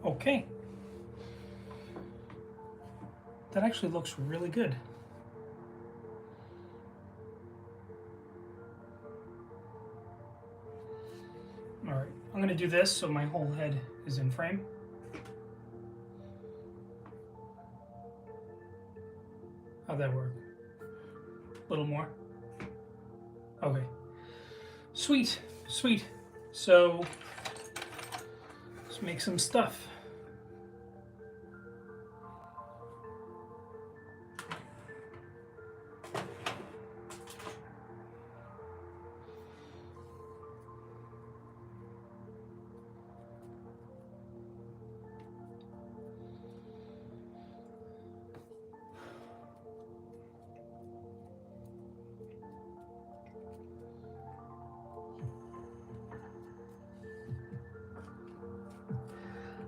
Okay. That actually looks really good. All right, I'm gonna do this so my whole head is in frame. How'd that work? A little more? Okay. Sweet, sweet. So, let's make some stuff.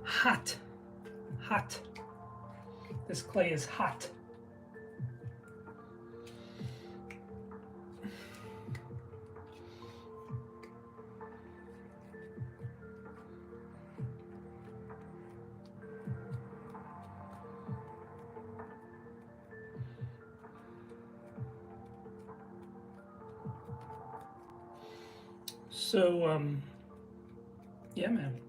Hot, hot. This clay is hot. So, yeah, man.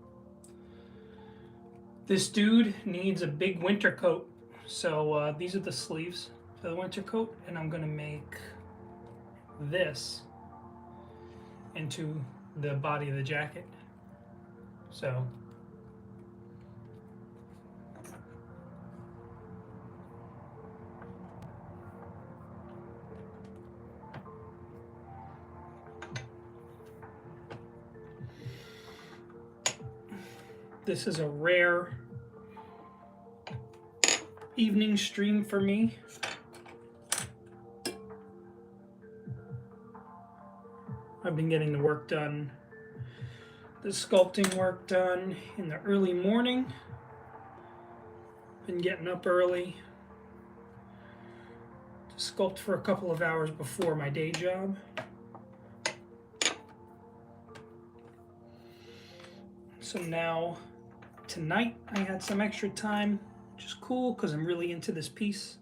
This dude needs a big winter coat. So these are the sleeves for the winter coat, and I'm gonna make this into the body of the jacket. So this is a rare evening stream for me. I've been getting the work done, the sculpting work done in the early morning. Been getting up early to sculpt for a couple of hours before my day job. So now, tonight I had some extra time, which is cool because I'm really into this piece.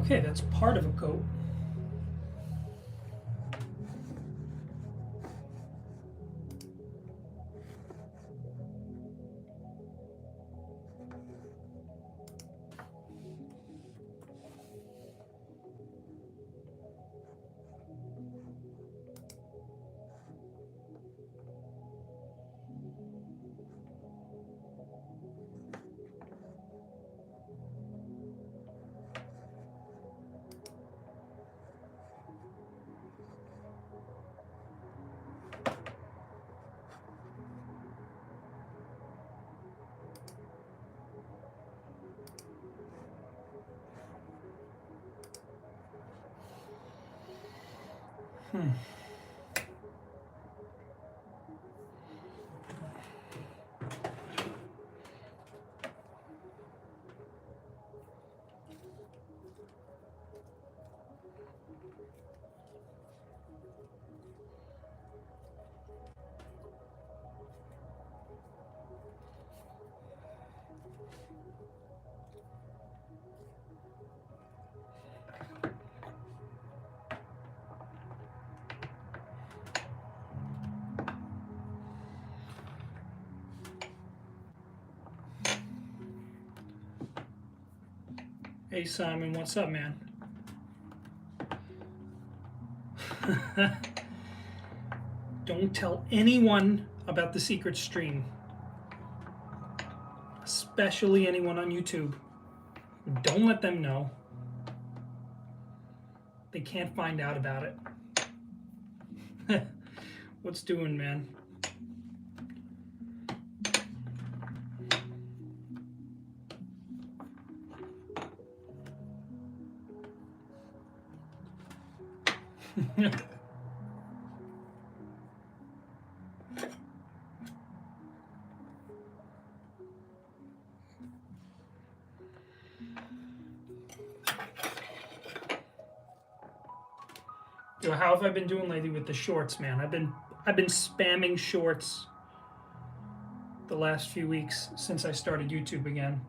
Okay, that's part of a coat. Hey Simon, what's up, man? Don't tell anyone about the secret stream, especially anyone on YouTube. Don't let them know. They can't find out about it. What's doing, man? How have I been doing lately with the shorts, man? I've been spamming shorts the last few weeks since I started YouTube again.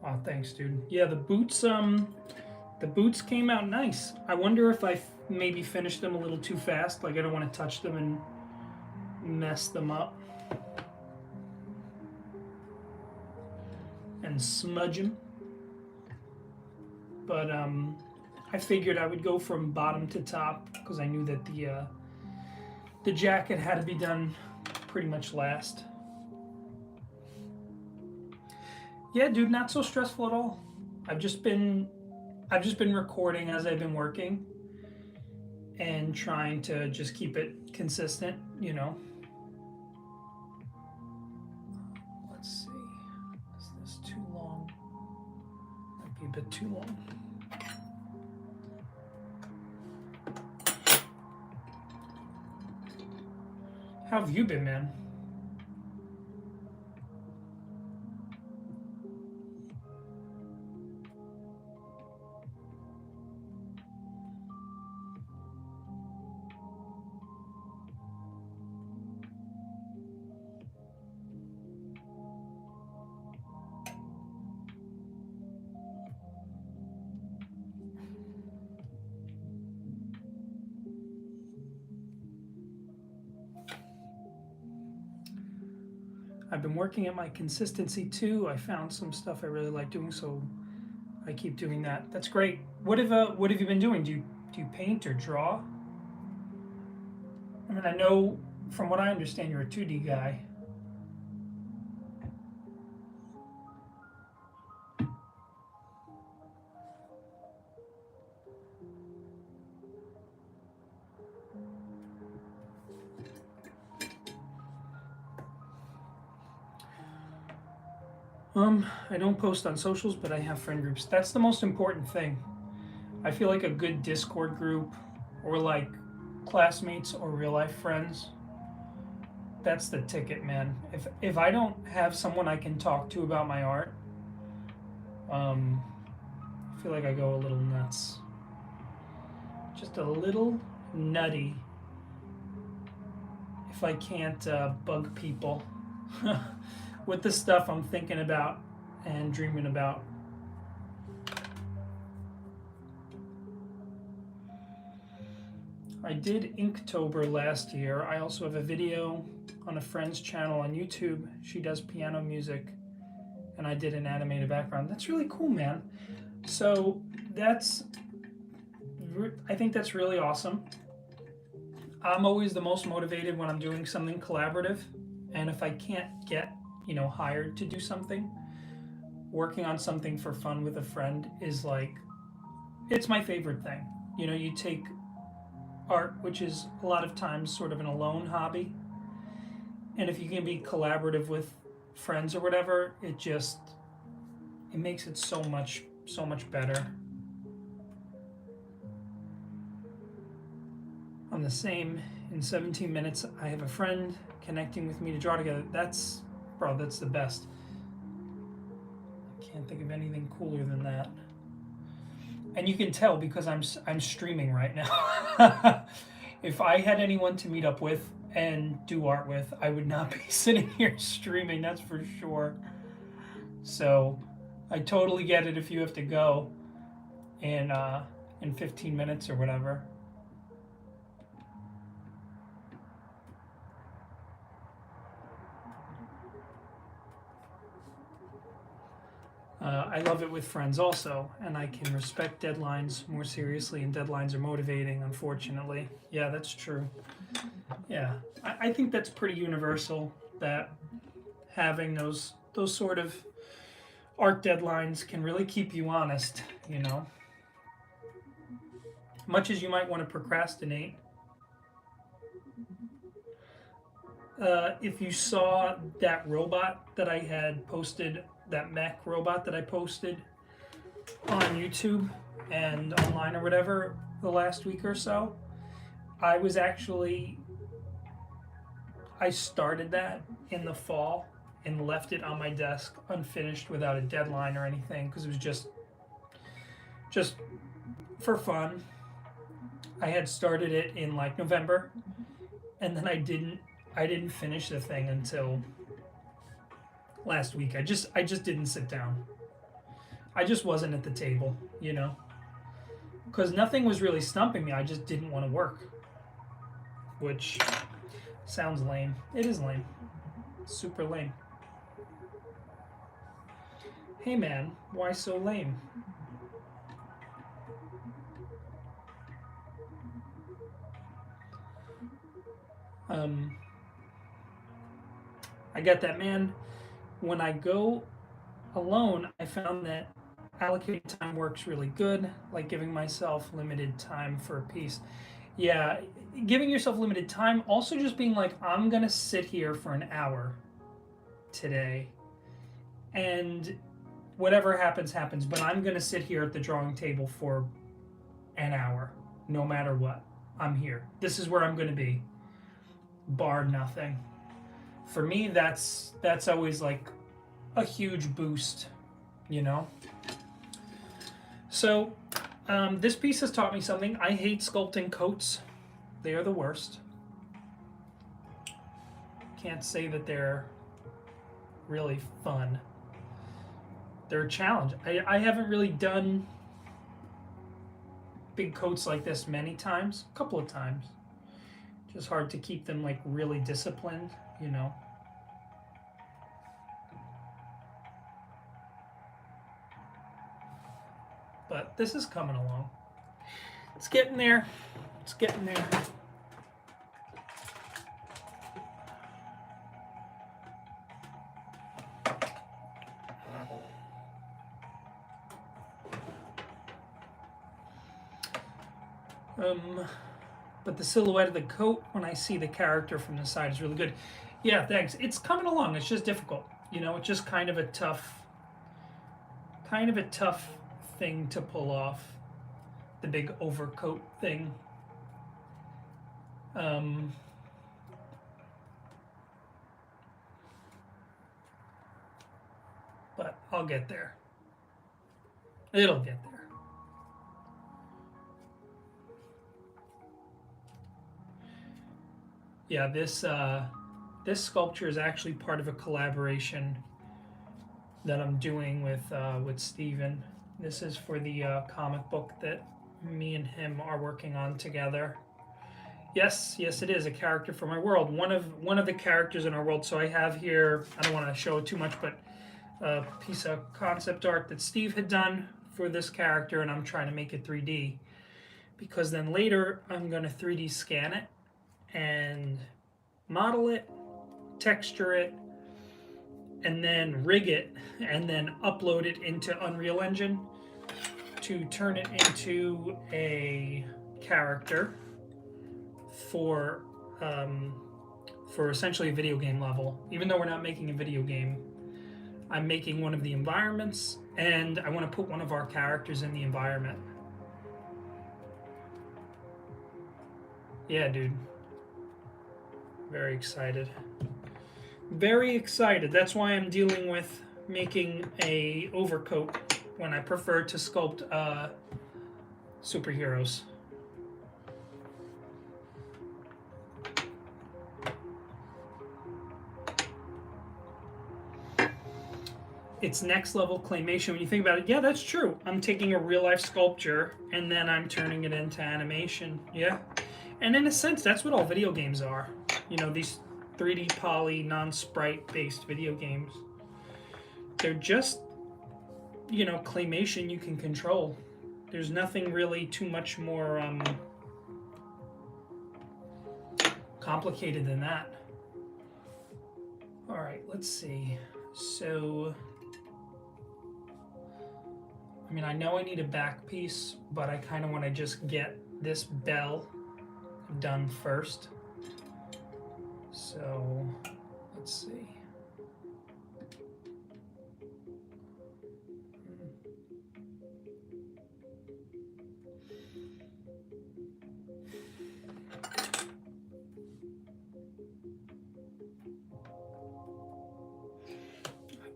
Oh, thanks, dude. Yeah, the boots came out nice. I wonder if I maybe finished them a little too fast. Like, I don't want to touch them and mess them up and smudge them. But I figured I would go from bottom to top because I knew that the jacket had to be done pretty much last. Yeah, dude, not so stressful at all. I've just been recording as I've been working and trying to just keep it consistent, you know. Let's see. Is this too long? Might be a bit too long. How have you been, man? I've been working at my consistency too. I found some stuff I really like doing, so I keep doing that. That's great. What have you been doing? Do you paint or draw? I mean, I know from what I understand, you're a 2D guy. I don't post on socials, but I have friend groups. That's the most important thing. I feel like a good Discord group or like classmates or real life friends, that's the ticket, man. If I don't have someone I can talk to about my art, I feel like I go a little nuts. Just a little nutty if I can't bug people with the stuff I'm thinking about and dreaming about. I did Inktober last year. I also have a video on a friend's channel on YouTube. She does piano music, and I did an animated background. That's really cool, man. So I think that's really awesome. I'm always the most motivated when I'm doing something collaborative, and if I can't get, hired to do something, working on something for fun with a friend is like, it's my favorite thing. You take art, which is a lot of times sort of an alone hobby, and if you can be collaborative with friends or whatever, it makes it so much better. On the same, in 17 minutes, I have a friend connecting with me to draw together. That's the best. I can't think of anything cooler than that. And you can tell because I'm streaming right now. If I had anyone to meet up with and do art with, I would not be sitting here streaming, that's for sure. So I totally get it if you have to go in 15 minutes or whatever. I love it with friends also, and I can respect deadlines more seriously, and deadlines are motivating, unfortunately. Yeah, that's true. Yeah, I think that's pretty universal, that having those sort of art deadlines can really keep you honest, Much as you might want to procrastinate. If you saw that robot that I had posted, that mech robot that I posted on YouTube and online or whatever the last week or so, I started that in the fall and left it on my desk unfinished without a deadline or anything because it was just for fun. I had started it in like November, and then I didn't finish the thing until last week. I just didn't sit down. I just wasn't at the table, because nothing was really stumping me. I just didn't want to work, which sounds lame. It is lame. Super lame. Hey man, why so lame? I get that, man. When I go alone, I found that allocating time works really good, like giving myself limited time for a piece. Yeah, giving yourself limited time, also just being like, I'm gonna sit here for an hour today, and whatever happens, happens, but I'm gonna sit here at the drawing table for an hour, no matter what. I'm here. This is where I'm gonna be, bar nothing. For me, that's always like a huge boost, So this piece has taught me something. I hate sculpting coats. They are the worst. Can't say that they're really fun. They're a challenge. I haven't really done big coats like this many times, a couple of times. Just hard to keep them like really disciplined, But this is coming along. It's getting there. It's getting there. But the silhouette of the coat, when I see the character from the side, is really good. Yeah, thanks. It's coming along. It's just difficult. It's just kind of a tough thing to pull off. The big overcoat thing. But I'll get there. It'll get there. Yeah, this sculpture is actually part of a collaboration that I'm doing with Steven. This is for the comic book that me and him are working on together. Yes, yes, it is a character from my world. One of the characters in our world. So I have here. I don't want to show it too much, but a piece of concept art that Steve had done for this character, and I'm trying to make it 3D because then later I'm going to 3D scan it and model it, texture it, and then rig it, and then upload it into Unreal Engine to turn it into a character for essentially a video game level. Even though we're not making a video game, I'm making one of the environments, and I want to put one of our characters in the environment. Yeah, dude. Very excited. Very excited. That's why I'm dealing with making a overcoat when I prefer to sculpt superheroes. It's next level claymation. When you think about it, yeah, that's true. I'm taking a real life sculpture and then I'm turning it into animation. Yeah. And in a sense, that's what all video games are. You know, these 3D poly, non-sprite based video games. They're just, you know, claymation you can control. There's nothing really too much more complicated than that. All right, let's see. So, I mean, I know I need a back piece, but I kind of want to just get this bell done first. So, let's see.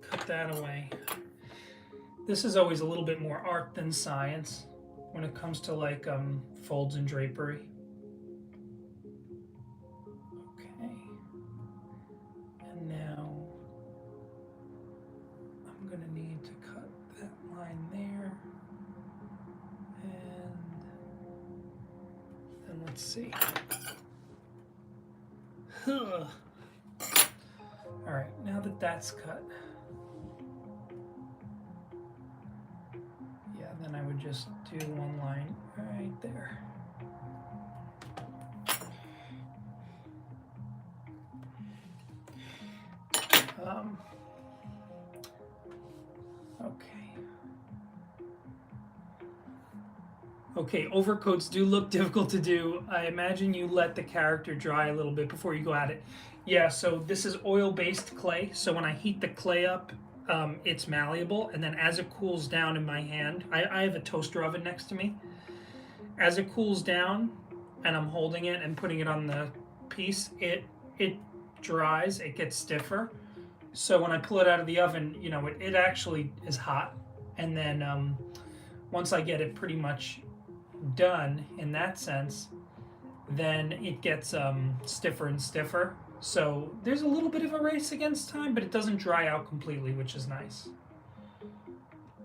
Cut that away. This is always a little bit more art than science when it comes to like folds and drapery. Okay. And now I'm going to need to cut that line there. And then let's see. All right, now that that's cut, yeah, then I would just do one line right there. Okay, overcoats do look difficult to do. I imagine you let the character dry a little bit before you go at it. Yeah, so this is oil-based clay, so when I heat the clay up, it's malleable, and then as it cools down in my hand, I have a toaster oven next to me. As it cools down, and I'm holding it and putting it on the piece, it dries, it gets stiffer. So when I pull it out of the oven, you know, it actually is hot. And then once I get it pretty much done in that sense, then it gets stiffer and stiffer. So there's a little bit of a race against time, but it doesn't dry out completely, which is nice.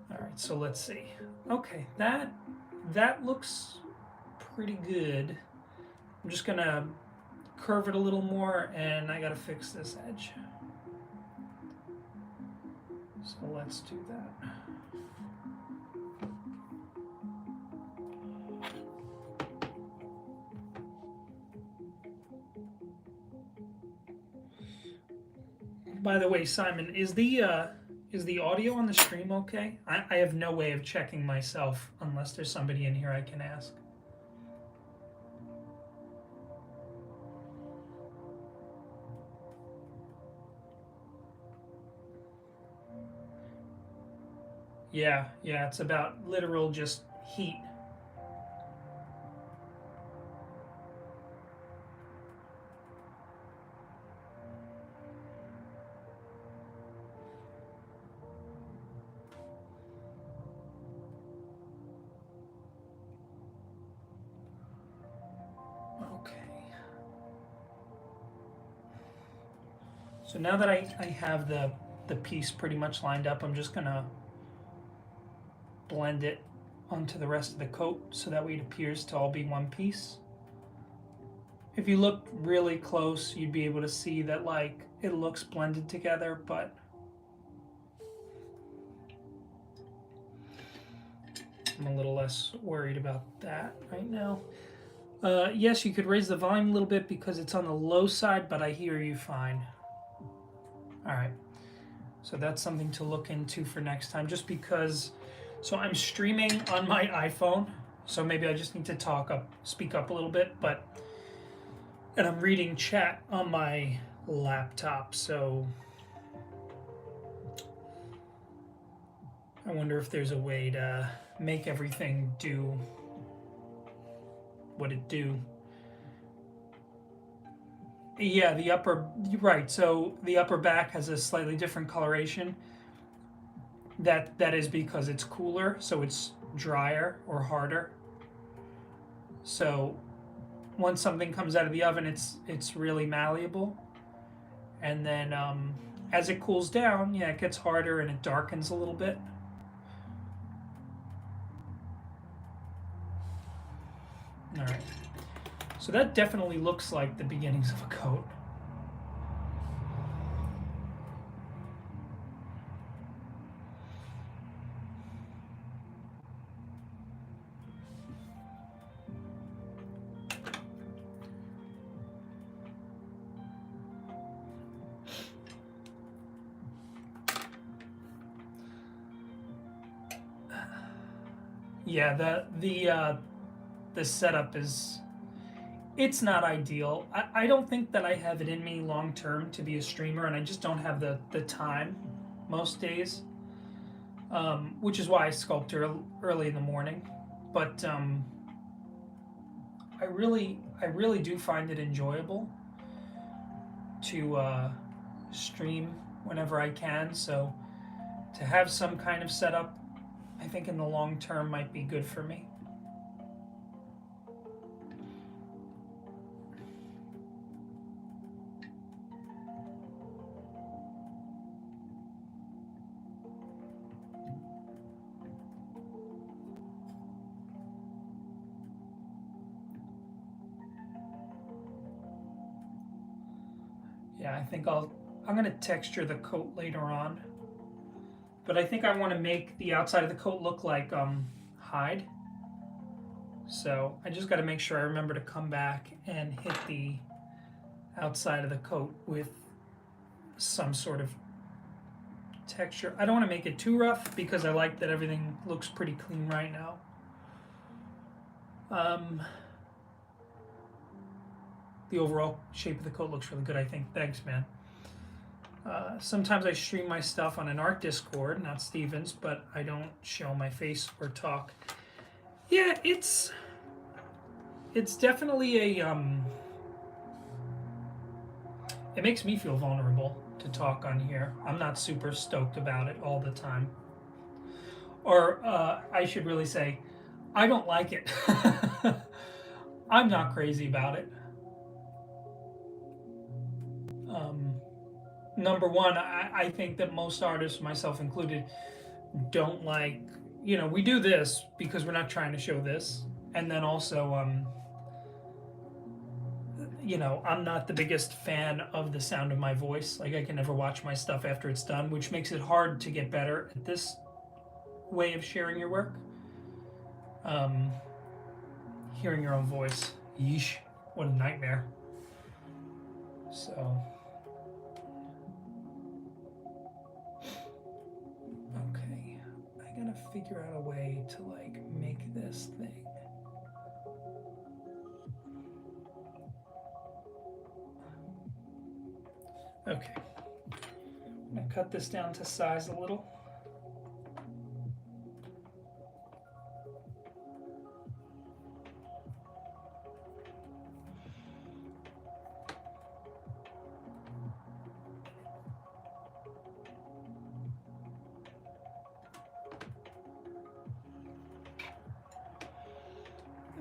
All right, so let's see. Okay, that looks pretty good. I'm just gonna curve it a little more, and I gotta fix this edge. So let's do that. By the way, Simon, is the audio on the stream okay? I have no way of checking myself unless there's somebody in here I can ask. Yeah, it's about literal just heat. So now that I have the piece pretty much lined up, I'm just gonna blend it onto the rest of the coat so that way it appears to all be one piece. If you look really close, you'd be able to see that like it looks blended together, but I'm a little less worried about that right now. Yes, you could raise the volume a little bit because it's on the low side, but I hear you fine. All right, so that's something to look into for next time, just because, so I'm streaming on my iPhone, so maybe I just need to speak up a little bit, and I'm reading chat on my laptop, so I wonder if there's a way to make everything do what it do. Yeah, the upper, right, so the upper back has a slightly different coloration. That is because it's cooler, so it's drier or harder. So once something comes out of the oven, it's really malleable, and then as it cools down, yeah, it gets harder and it darkens a little bit. All right, so that definitely looks like the beginnings of a coat. Yeah, the setup is, it's not ideal. I don't think that I have it in me long term to be a streamer, and I just don't have the time most days, which is why I sculpt early in the morning. But I really do find it enjoyable to stream whenever I can. So to have some kind of setup, I think in the long term might be good for me. Yeah, I think I'm gonna texture the coat later on, but I think I want to make the outside of the coat look like hide. So I just got to make sure I remember to come back and hit the outside of the coat with some sort of texture. I don't want to make it too rough because I like that everything looks pretty clean right now. The overall shape of the coat looks really good, I think. Thanks, man. Sometimes I stream my stuff on an art Discord, not Steven's, but I don't show my face or talk. Yeah, it's definitely a it makes me feel vulnerable to talk on here. I'm not super stoked about it all the time. Or I should really say, I don't like it. I'm not crazy about it. Number one, I think that most artists, myself included, don't like, we do this because we're not trying to show this. And then also, I'm not the biggest fan of the sound of my voice. Like, I can never watch my stuff after it's done, which makes it hard to get better at this way of sharing your work. Hearing your own voice. Yeesh, what a nightmare. So, okay, I gotta figure out a way to like make this thing. Okay, I'm gonna cut this down to size a little.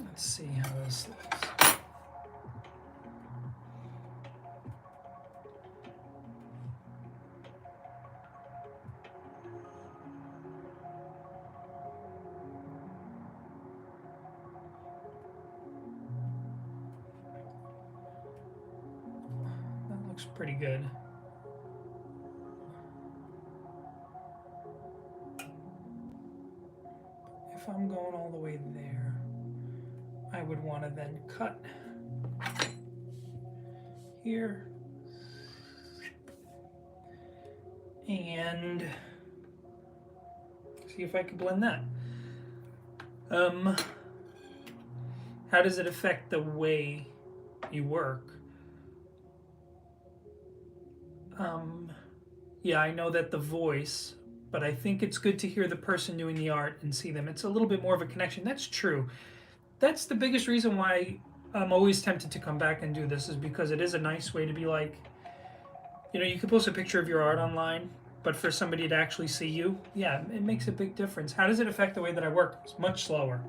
Let's see how this looks. pretty good. If I'm going all the way there, I would want to then cut here and see if I can blend that. How does it affect the way you work? Yeah, I know that the voice, but I think it's good to hear the person doing the art and see them. It's a little bit more of a connection. That's true. That's the biggest reason why I'm always tempted to come back and do this, is because it is a nice way to be like, you know, you could post a picture of your art online, but for somebody to actually see you, yeah, it makes a big difference. How does it affect the way that I work? It's much slower.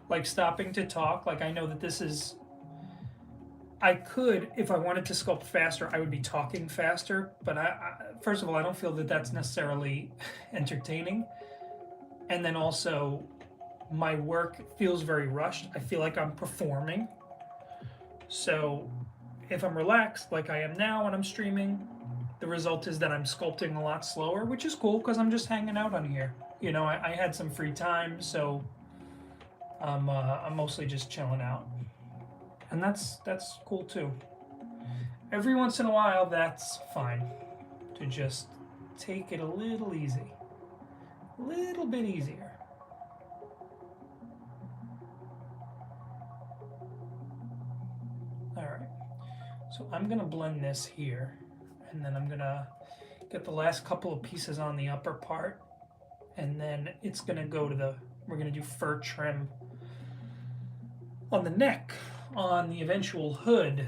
Like stopping to talk, like I know that this is, I could, if I wanted to sculpt faster, I would be talking faster, but first of all, I don't feel that that's necessarily entertaining. And then also, my work feels very rushed. I feel like I'm performing. So if I'm relaxed, like I am now when I'm streaming, the result is that I'm sculpting a lot slower, which is cool because I'm just hanging out on here. You know, I had some free time, so I'm mostly just chilling out. And that's cool too. Every once in a while, that's fine. To just take it a little easy. A little bit easier. Alright. So I'm going to blend this here. And then I'm going to get the last couple of pieces on the upper part. And then it's going to go to the, we're going to do fur trim on the neck, on the eventual hood,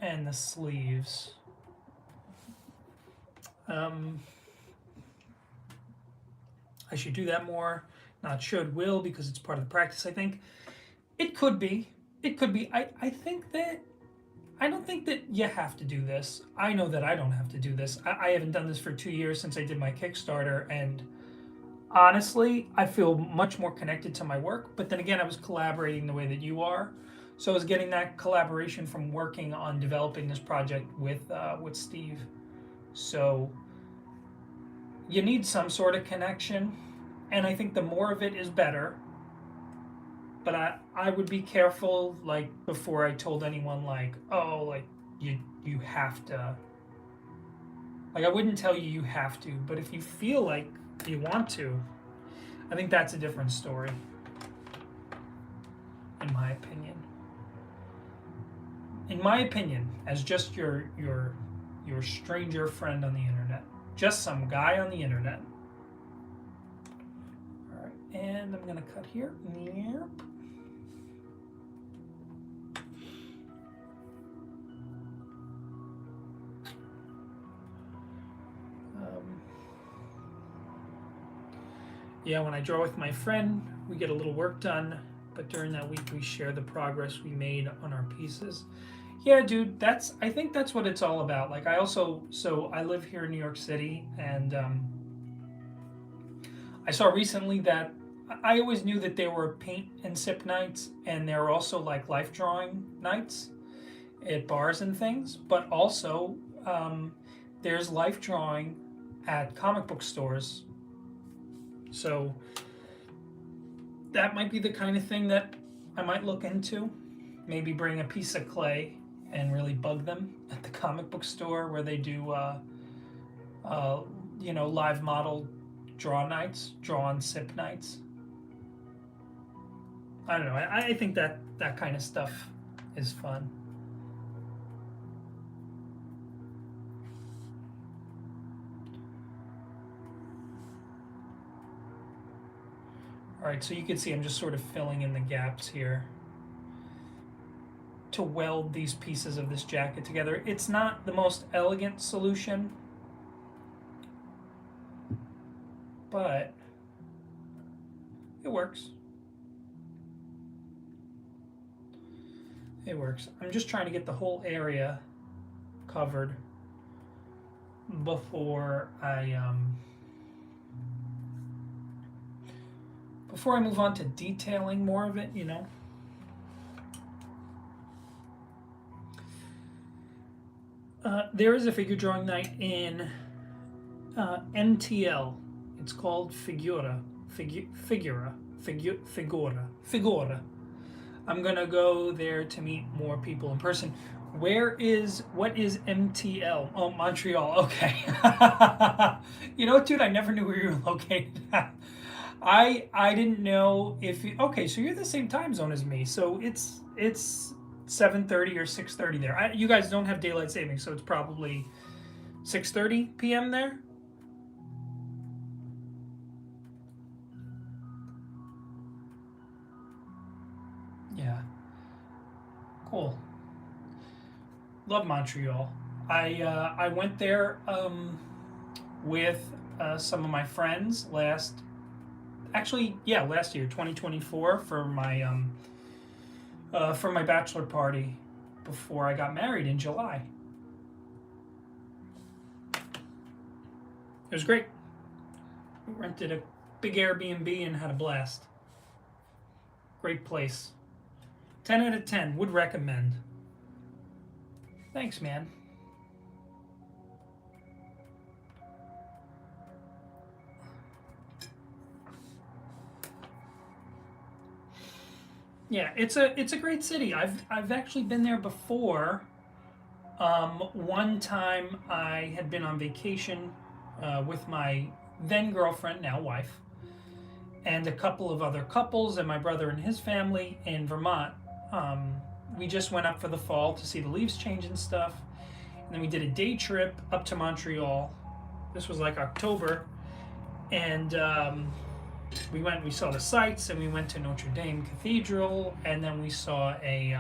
and the sleeves. I should do that more. Not should, will, because it's part of the practice, I think. It could be. It could be. I think that, I don't think that you have to do this. I know that I don't have to do this. I haven't done this for 2 years since I did my Kickstarter, and honestly, I feel much more connected to my work. But then again, I was collaborating the way that you are. So I was getting that collaboration from working on developing this project with Steve. So you need some sort of connection, and I think the more of it is better. But I would be careful, like, before I told anyone, like, oh, like, you have to. Like, I wouldn't tell you have to, but if you feel like you want to, I think that's a different story, in my opinion. In my opinion, as just your stranger friend on the internet, just some guy on the internet. All right, and I'm gonna cut here. Yep. Yeah, when I draw with my friend, we get a little work done, but during that week we share the progress we made on our pieces. Yeah, dude, I think that's what it's all about. Like, I also, so I live here in New York City, and I saw recently that I always knew that there were paint and sip nights, and there were also like life drawing nights at bars and things, but also there's life drawing at comic book stores. So that might be the kind of thing that I might look into. Maybe bring a piece of clay and really bug them at the comic book store where they do, you know, live model draw nights, draw and sip nights. I don't know. I think that kind of stuff is fun. All right, so you can see I'm just sort of filling in the gaps here to weld these pieces of this jacket together. It's not the most elegant solution, but it works. It works. I'm just trying to get the whole area covered before I move on to detailing more of it, you know. There is a figure drawing night in MTL. It's called Figura. Figura. I'm gonna go there to meet more people in person. What is MTL? Oh, Montreal. Okay. You know, dude, I never knew where you were located. I didn't know if you, okay, so you're the same time zone as me. So it's 7:30 or 6:30 there. You guys don't have daylight savings, so it's probably 6:30 p.m. there. Yeah. Cool. Love Montreal. I went there with some of my friends last year, 2024, for my bachelor party before I got married in July. It was great. We rented a big Airbnb and had a blast. Great place. 10 out of 10. Would recommend. Thanks, man. Yeah, it's a great city. I've actually been there before. One time I had been on vacation with my then girlfriend, now wife, and a couple of other couples, and my brother and his family in Vermont. We just went up for the fall to see the leaves change and stuff, and then we did a day trip up to Montreal. This was like October, and we saw the sights, and we went to Notre Dame Cathedral, and then we saw a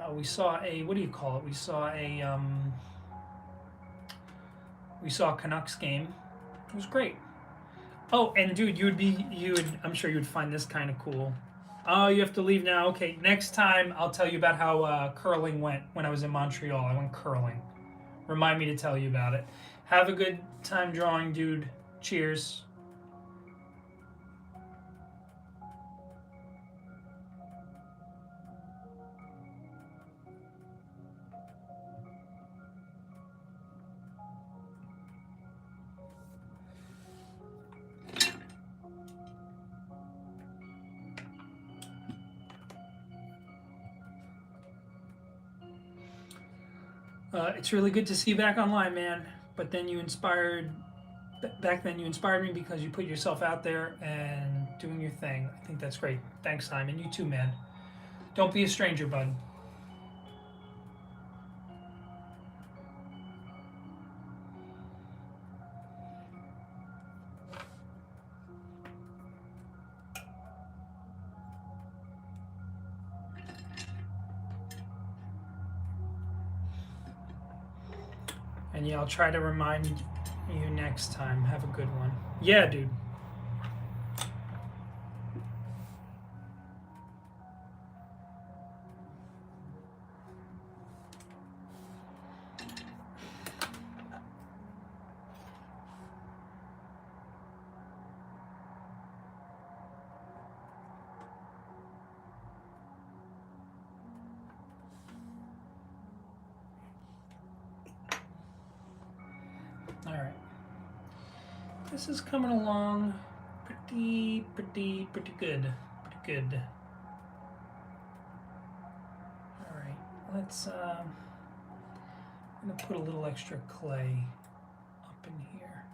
what do you call it? We saw a Canucks game. It was great. Oh, and dude, I'm sure you would find this kind of cool. Oh, you have to leave now. Okay, next time I'll tell you about how curling went when I was in Montreal. I went curling. Remind me to tell you about it. Have a good time drawing, dude. Cheers. It's really good to see you back online, man. But then back then you inspired me because you put yourself out there and doing your thing. I think that's great. Thanks, Simon. You too, man. Don't be a stranger, bud. And yeah, I'll try to remind you next time. Have a good one. Yeah, dude. All right. This is coming along pretty good. Pretty good. All right. I'm gonna put a little extra clay up in here.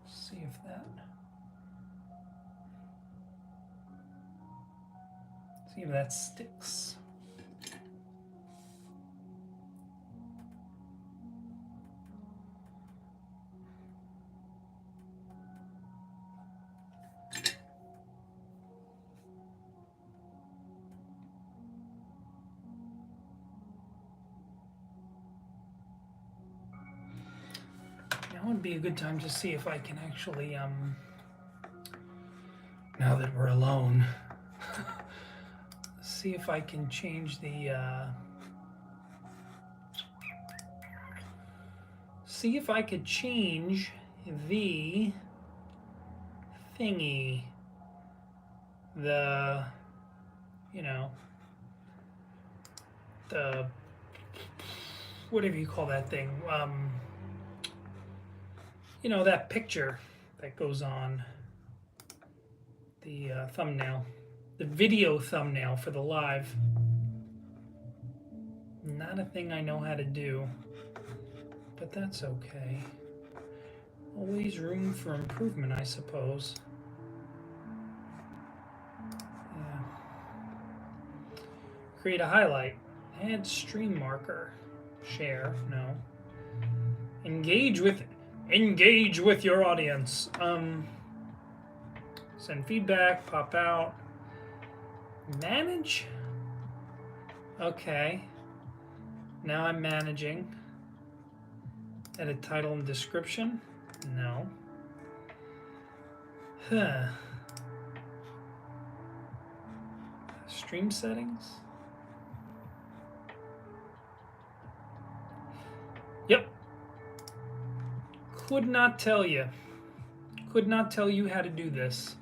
See if that sticks. Now would be a good time to see if I can actually, now that we're alone, see if I can change see if I could change the thingy, the, whatever you call that thing, you know, that picture that goes on the thumbnail, the video thumbnail for the live. Not a thing I know how to do, but that's okay. Always room for improvement, I suppose. Yeah. Create a highlight. Add stream marker. Share. No. Engage with your audience. Send feedback. Pop out. Manage. Okay. Now I'm managing. Edit title and description. No. Huh. Stream settings. Yep. Could not tell you. Could not tell you how to do this.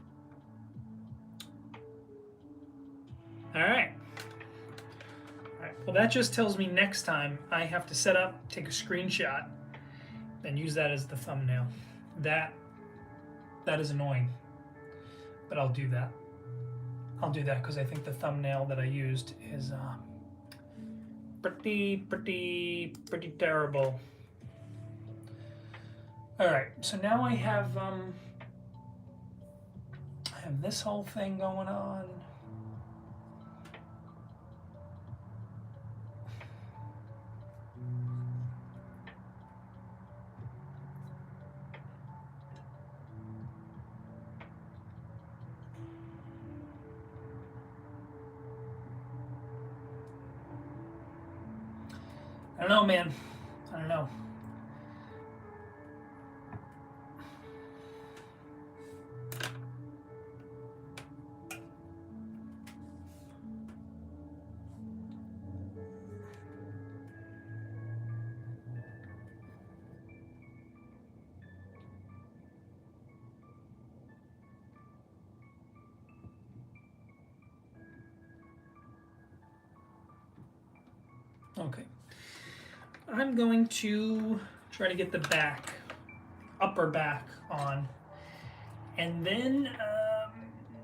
All right. Well, that just tells me next time I have to set up, take a screenshot, and use that as the thumbnail. That is annoying, but I'll do that. I'll do that because I think the thumbnail that I used is pretty terrible. All right, so now I have this whole thing going on. I don't know, man. I don't know. Okay. I'm going to try to get the back, upper back on. And then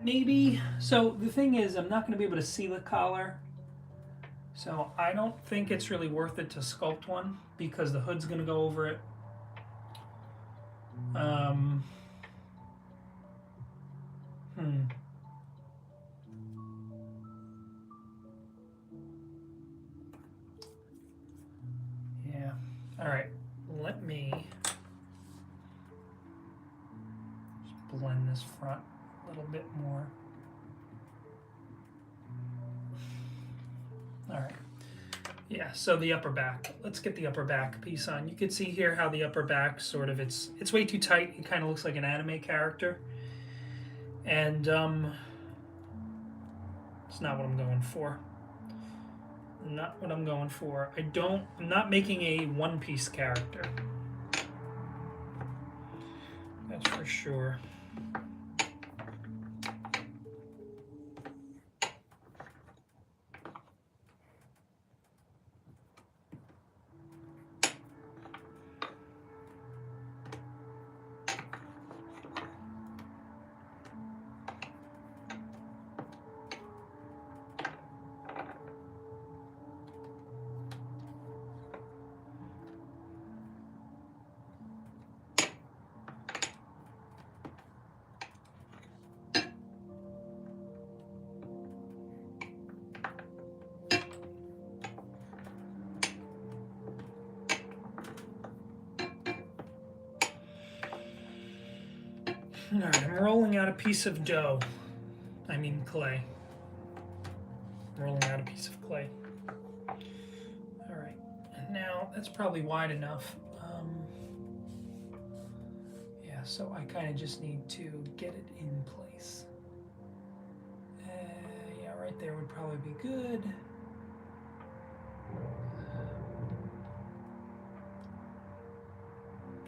maybe, so the thing is, I'm not going to be able to see the collar. So I don't think it's really worth it to sculpt one because the hood's going to go over it. Yeah. All right. Let me just blend this front a little bit more. All right. Yeah, so the upper back. Let's get the upper back piece on. You can see here how the upper back sort of, it's way too tight. It kind of looks like an anime character. And it's not what I'm going for. Not what I'm going for. I'm not making a one-piece character. That's for sure. All right, I'm rolling out a piece of dough. I mean clay. I'm rolling out a piece of clay. All right, and now that's probably wide enough. Yeah, so I kind of just need to get it in place. Yeah, right there would probably be good.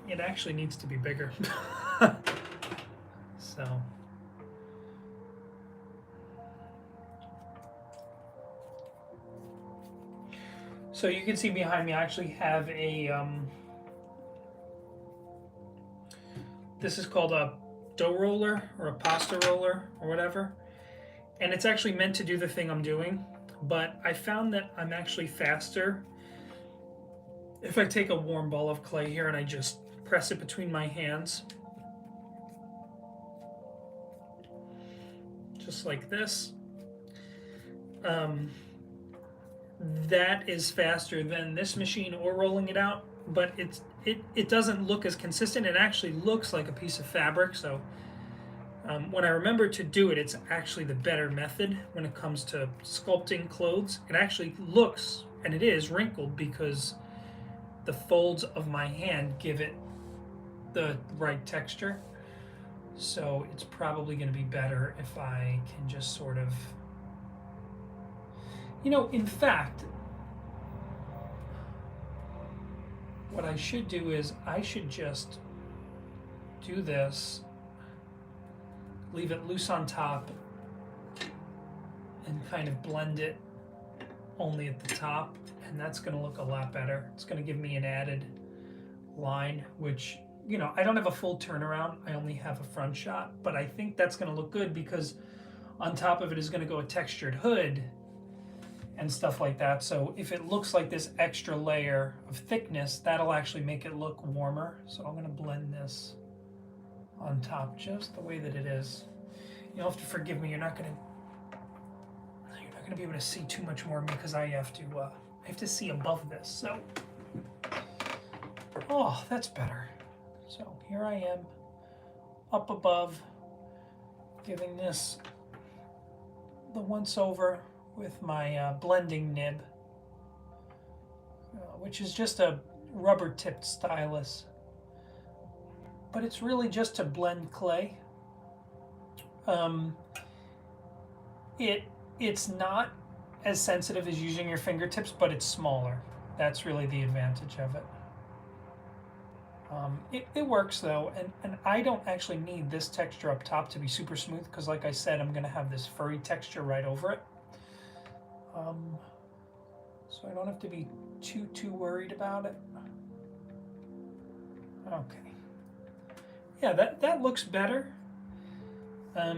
It actually needs to be bigger. So So you can see behind me I actually have a, this is called a dough roller or a pasta roller or whatever. And it's actually meant to do the thing I'm doing, but I found that I'm actually faster if I take a warm ball of clay here and I just press it between my hands. Just like this. That is faster than this machine or rolling it out, but it doesn't look as consistent. It actually looks like a piece of fabric, so when I remember to do it, it's actually the better method when it comes to sculpting clothes. It actually looks, and it is, wrinkled because the folds of my hand give it the right texture. So it's probably going to be better if I can just sort of, in fact, what I should do is I should just do this, leave it loose on top, and kind of blend it only at the top, and that's going to look a lot better. It's going to give me an added line, which, I don't have a full turnaround. I only have a front shot, but I think that's going to look good because on top of it is going to go a textured hood and stuff like that. So if it looks like this extra layer of thickness, that'll actually make it look warmer. So I'm going to blend this on top just the way that it is. You'll have to forgive me. You're not going to be able to see too much more of me because I have to see above this. So, oh, that's better. So here I am up above, giving this the once over with my blending nib, which is just a rubber tipped stylus, but it's really just to blend clay. It's not as sensitive as using your fingertips, but it's smaller. That's really the advantage of it. It works though, and I don't actually need this texture up top to be super smooth because, like I said, I'm going to have this furry texture right over it. So I don't have to be too worried about it. Okay. Yeah, that looks better. I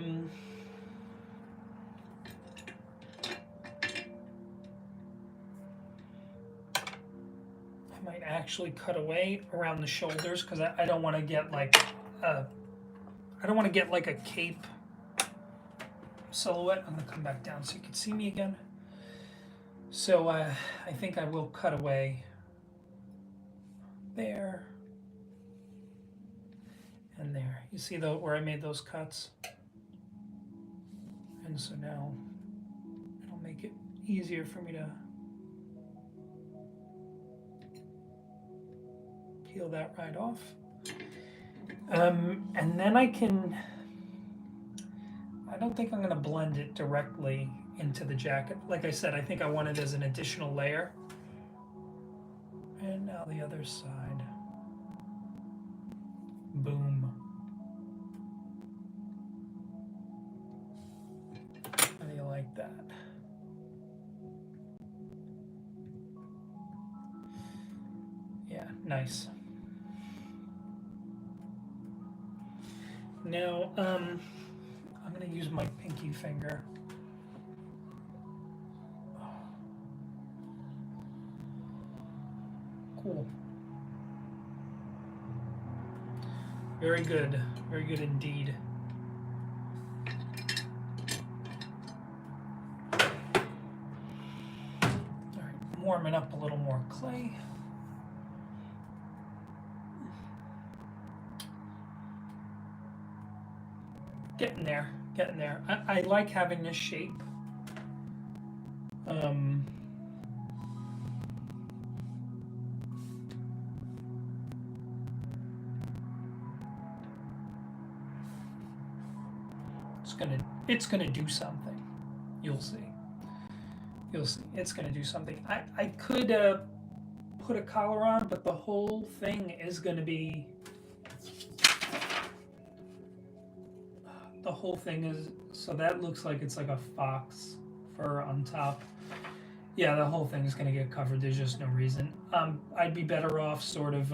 might actually cut away around the shoulders because I don't want to get like a cape silhouette. I'm gonna come back down so you can see me again. So I think I will cut away there and there. You see where I made those cuts? And so now it'll make it easier for me to peel that right off. And then I don't think I'm going to blend it directly into the jacket. Like I said, I think I want it as an additional layer. And now the other side. Boom. How do you like that? Yeah, nice. Now, I'm going to use my pinky finger. Cool. Very good indeed. All right, warming up a little more clay. Getting there. I like having this shape. It's gonna do something. You'll see. It's gonna do something. I could put a collar on, but the whole thing is gonna be. So that looks like it's like a fox fur on top, Yeah, the whole thing is going to get covered. There's just no reason. I'd be better off sort of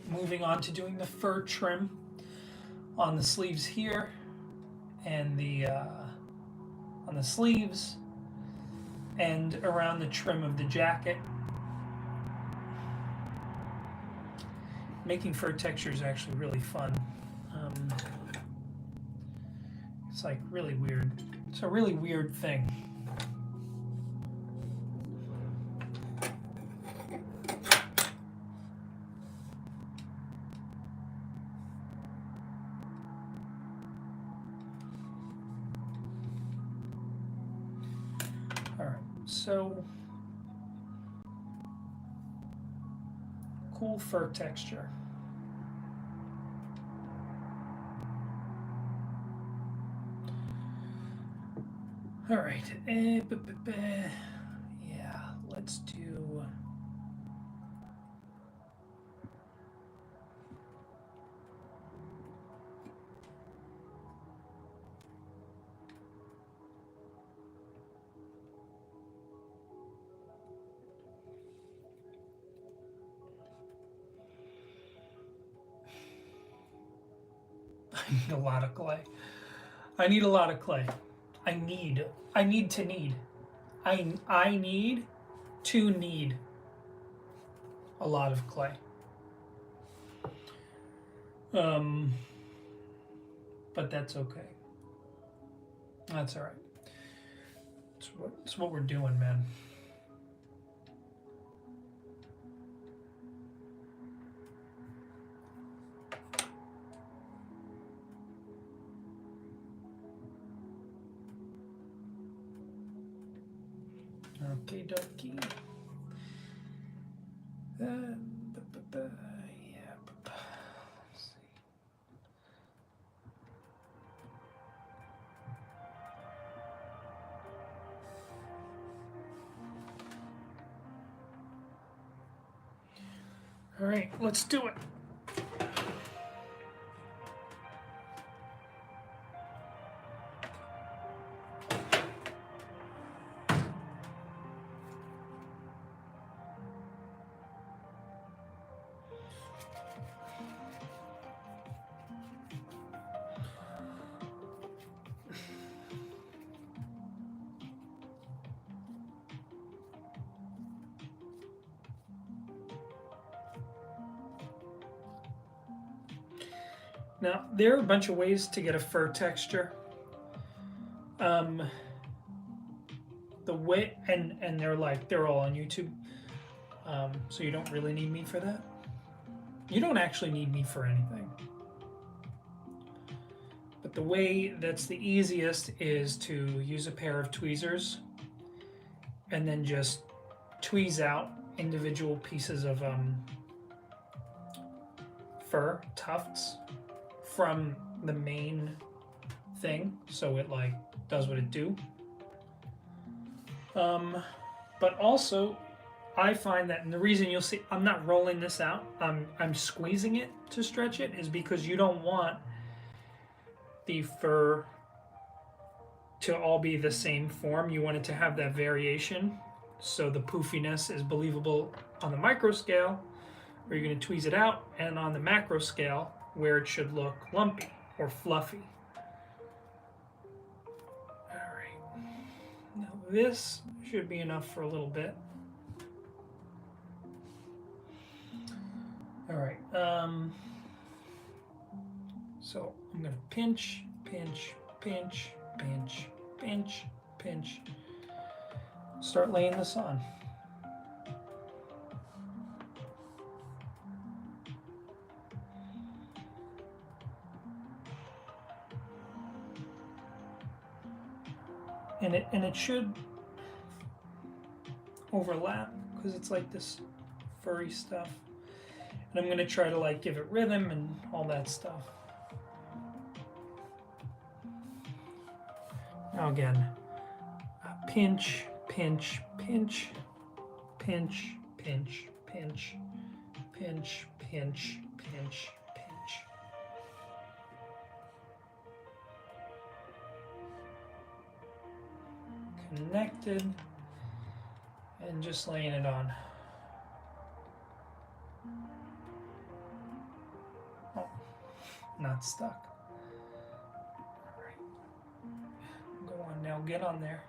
moving on to doing the fur trim on the sleeves here and the on the sleeves and around the trim of the jacket. Making fur texture is actually really fun. It's like really weird. It's a really weird thing. All right, so cool fur texture. All right, yeah, let's do. I need a lot of clay. I need a lot of clay. I need to need. I need to need a lot of clay. But that's okay. That's all right. It's what we're doing, man. Okay, dokie. Yeah. Let's see. All right, let's do it. Now, there are a bunch of ways to get a fur texture. The way, and they're all on YouTube. So you don't really need me for that. You don't actually need me for anything. But the way that's the easiest is to use a pair of tweezers and then just tweeze out individual pieces of fur tufts from the main thing, so it like does what it do. But also, I find that, and the reason you'll see I'm not rolling this out, I'm squeezing it to stretch it, is because you don't want the fur to all be the same form. You want it to have that variation, so the poofiness is believable on the micro scale, where you're going to tweeze it out, and on the macro scale, where it should look lumpy or fluffy. All right, now this should be enough for a little bit. All right, so I'm gonna pinch, pinch, pinch, pinch, pinch, pinch. Start laying this on. And it should overlap because it's like this furry stuff. And I'm going to try to like give it rhythm and all that stuff. Now again, pinch, pinch, pinch, pinch, pinch, pinch, pinch, pinch, pinch, pinch. connected, and just laying it on. Oh, not stuck. All right. Go on now, get on there.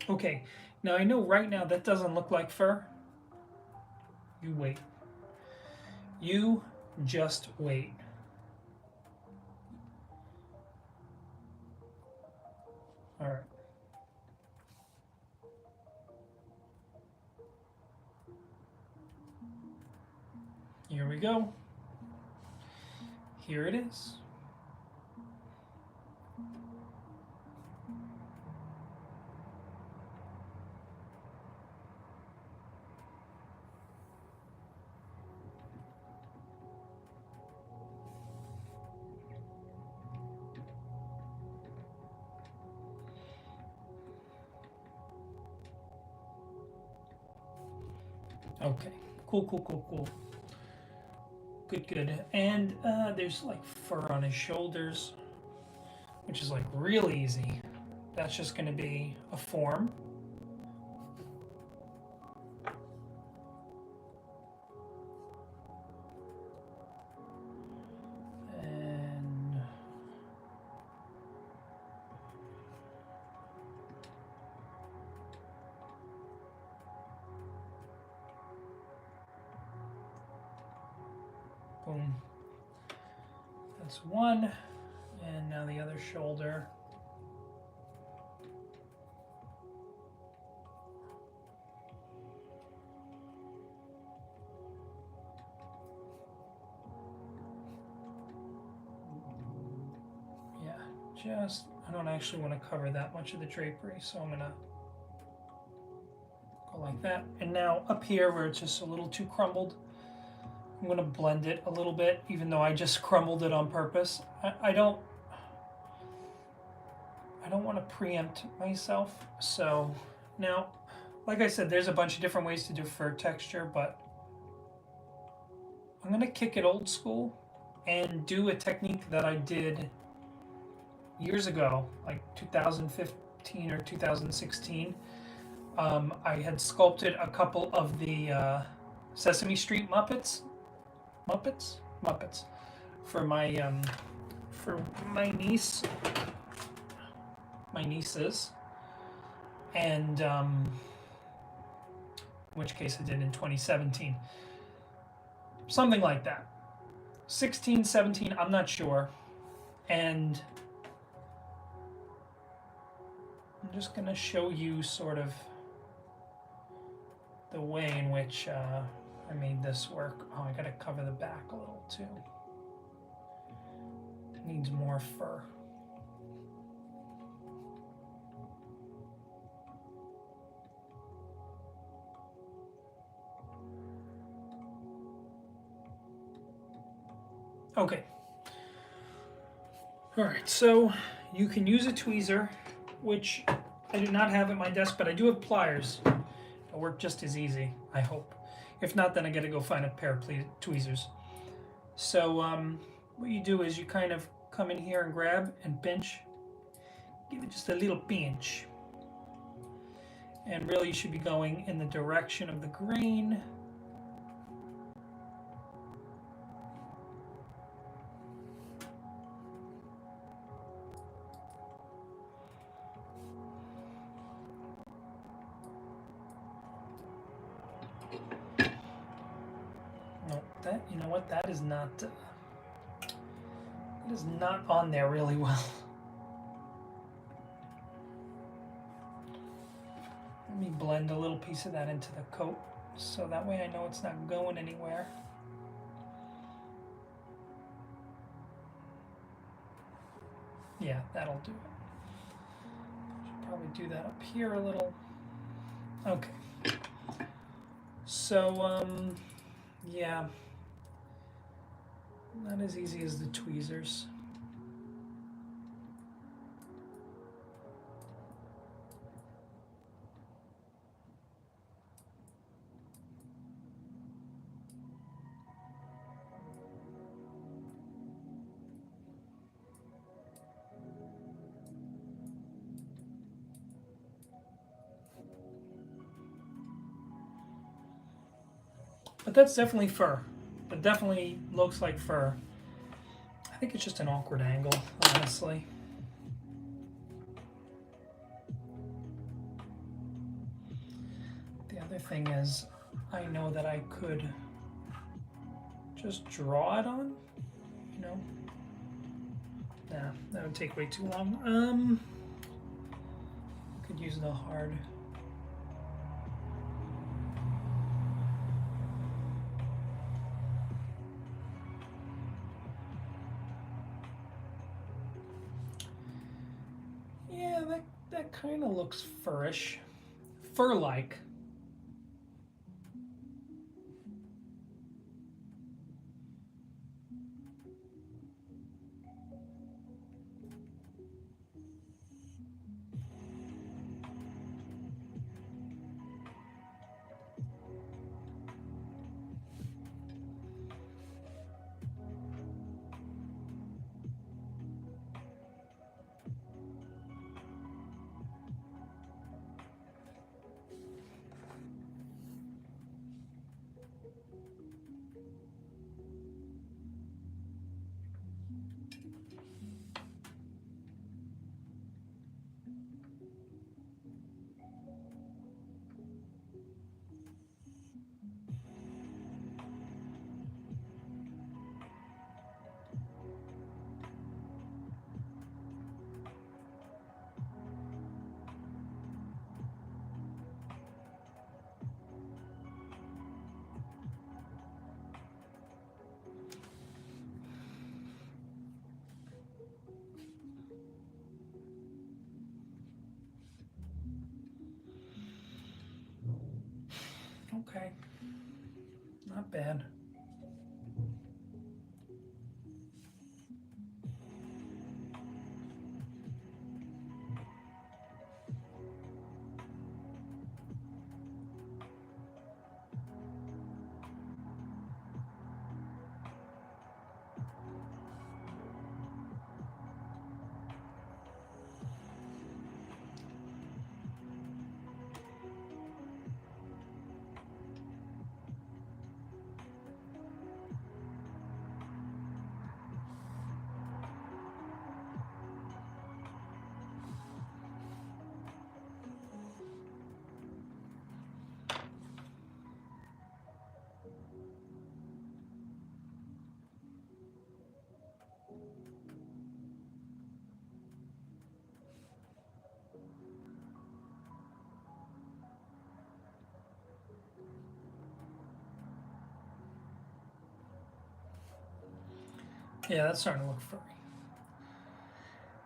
Okay, now I know right now that doesn't look like fur. You wait. You just wait. All right. Here we go. Here it is. Okay, cool. Good. And there's like fur on his shoulders, which is like real easy. That's just going to be a form. And boom. That's one. And now the other shoulder. Yeah, I don't actually want to cover that much of the drapery, so I'm gonna go like that. And now up here where it's just a little too crumbled, I'm gonna blend it a little bit, even though I just crumbled it on purpose. I don't want to preempt myself. So now, like I said, there's a bunch of different ways to do fur texture, but I'm gonna kick it old school and do a technique that I did years ago, like 2015 or 2016. I had sculpted a couple of the Sesame Street Muppets for my nieces, and in which case I did in 2017, something like that, 16, 17, I'm not sure. And I'm just gonna show you sort of the way in which I made this work. Oh, I gotta cover the back a little too. It needs more fur. Okay. All right, so you can use a tweezer, which I do not have at my desk, but I do have pliers. It'll work just as easy, I hope. If not, then I gotta go find a pair of tweezers. So what you do is you kind of come in here and grab and pinch. Give it just a little pinch. And really you should be going in the direction of the grain. You know what? That is not on there really well. Let me blend a little piece of that into the coat, so that way I know it's not going anywhere. Yeah, that'll do it. Should probably do that up here a little. Okay. So, yeah. Not as easy as the tweezers. But that's definitely fur. It definitely looks like fur. I think it's just an awkward angle, honestly. The other thing is, I know that I could just draw it on, you know. Nah, that would take way too long. Could use the hard. Yeah, that kind of looks furish, fur-like. Okay, not bad. Yeah, that's starting to look furry.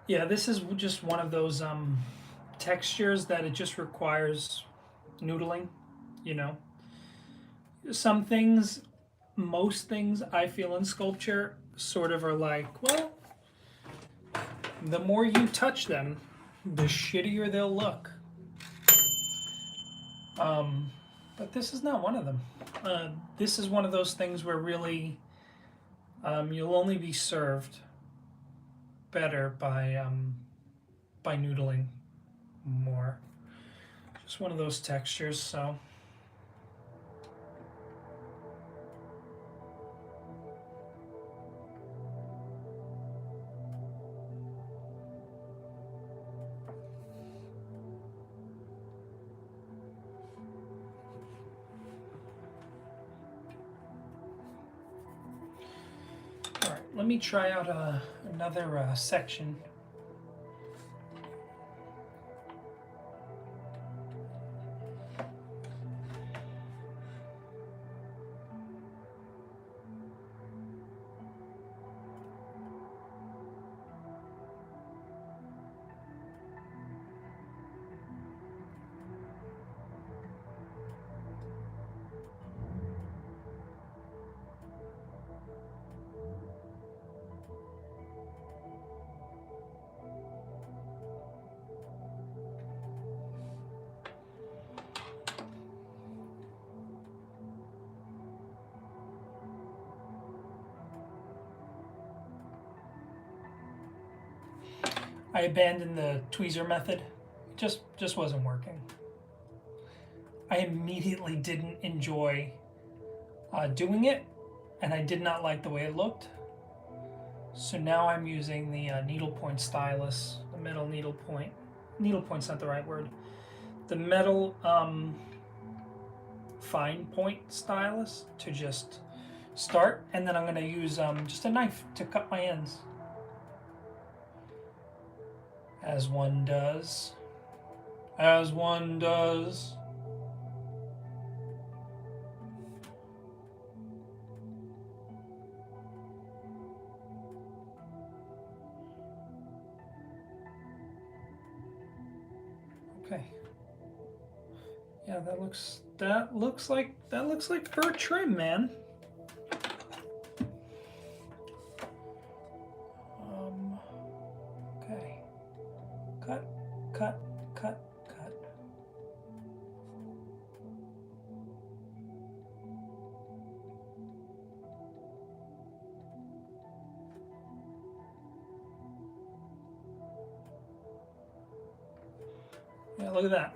Yeah, this is just one of those textures that it just requires noodling, you know. Some things, most things I feel in sculpture sort of are like, well, the more you touch them, the shittier they'll look. But this is not one of them. This is one of those things where really you'll only be served better by noodling more. Just one of those textures, so. All right, let me try out another section. I abandoned the tweezer method. It just wasn't working. I immediately didn't enjoy doing it, and I did not like the way it looked. So now I'm using the needlepoint stylus, the metal needlepoint. Needlepoint's not the right word. The metal fine point stylus to just start, and then I'm going to use just a knife to cut my ends. As one does. As one does. Okay. Yeah, that looks like fur trim, man. Okay. Cut, cut, cut, cut. Yeah, look at that.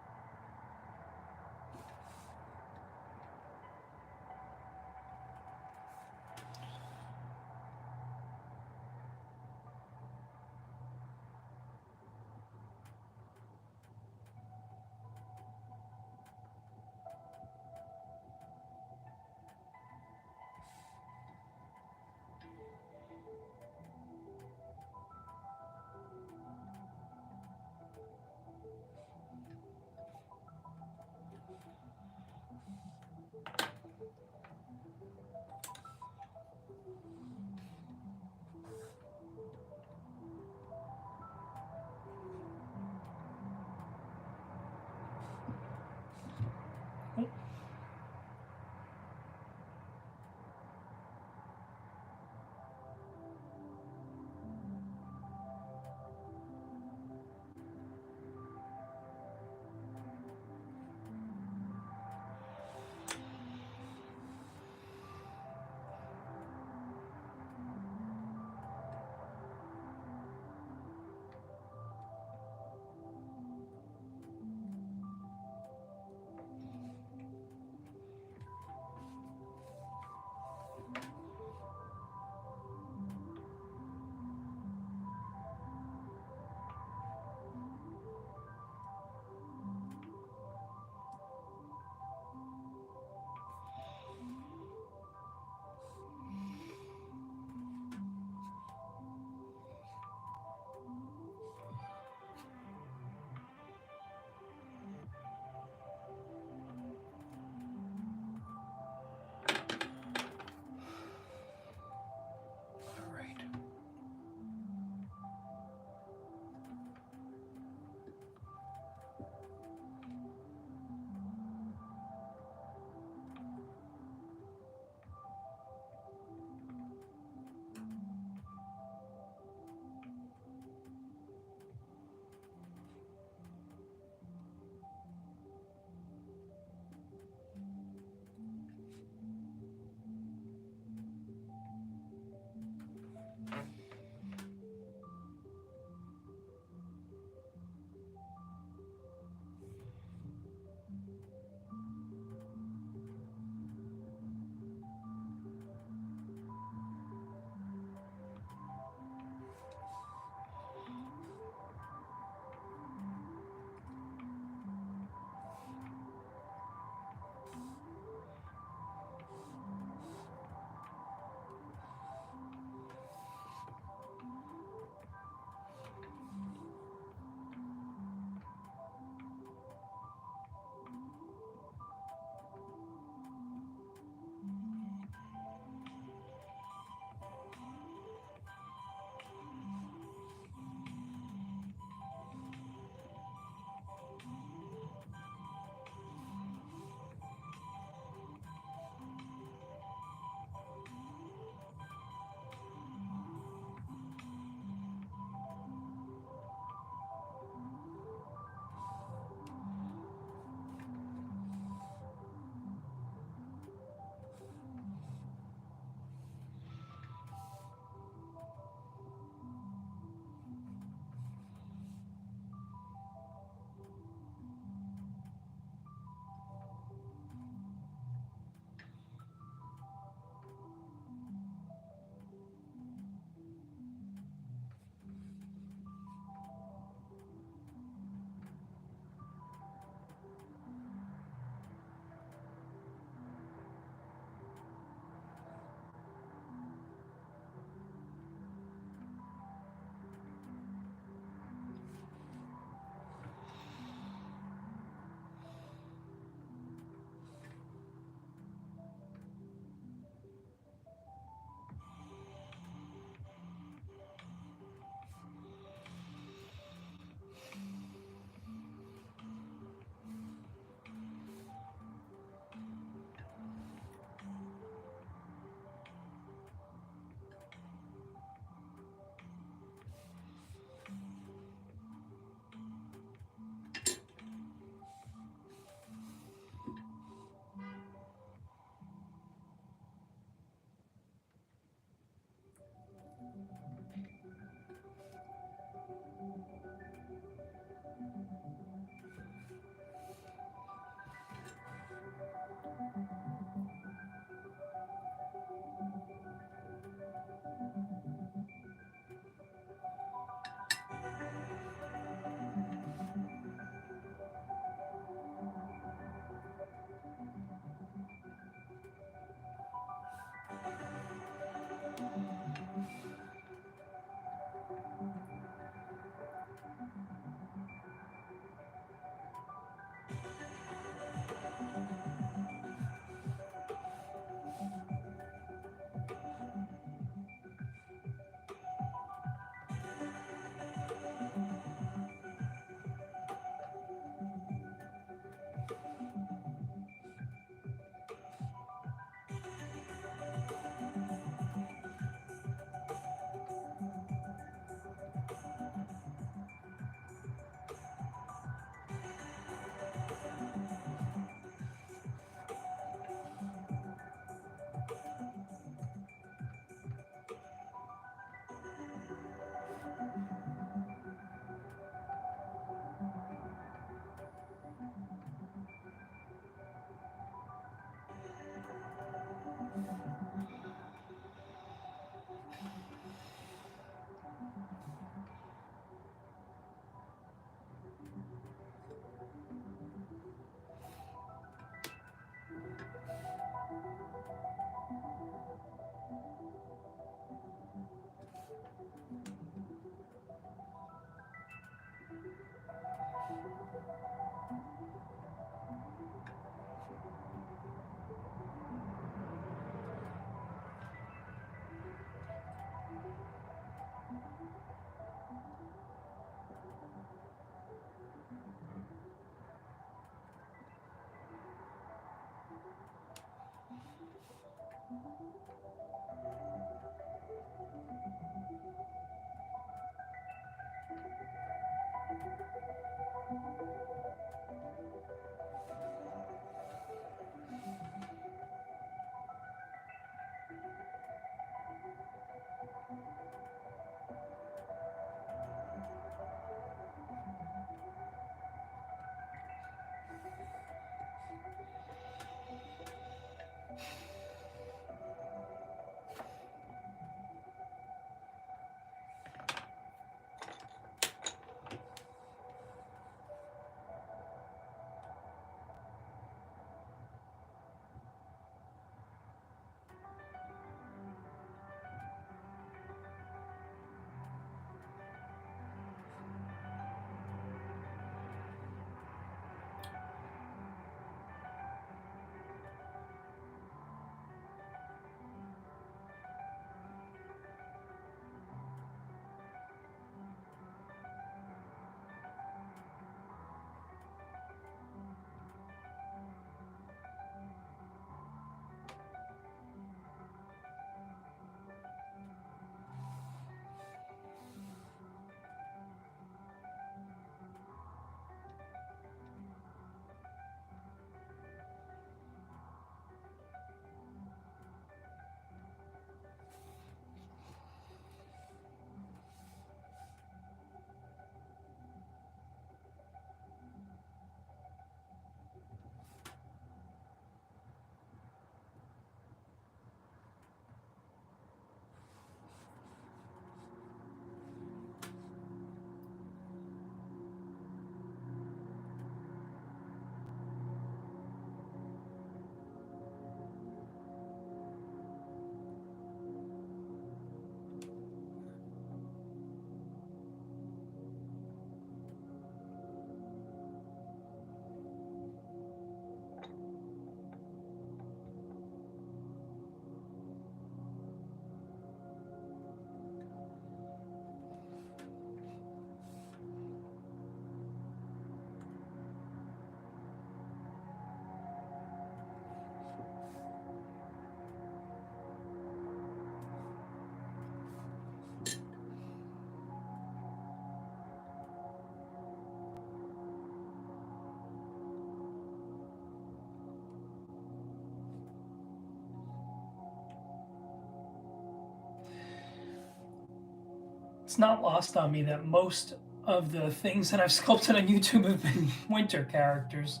It's not lost on me that most of the things that I've sculpted on YouTube have been winter characters.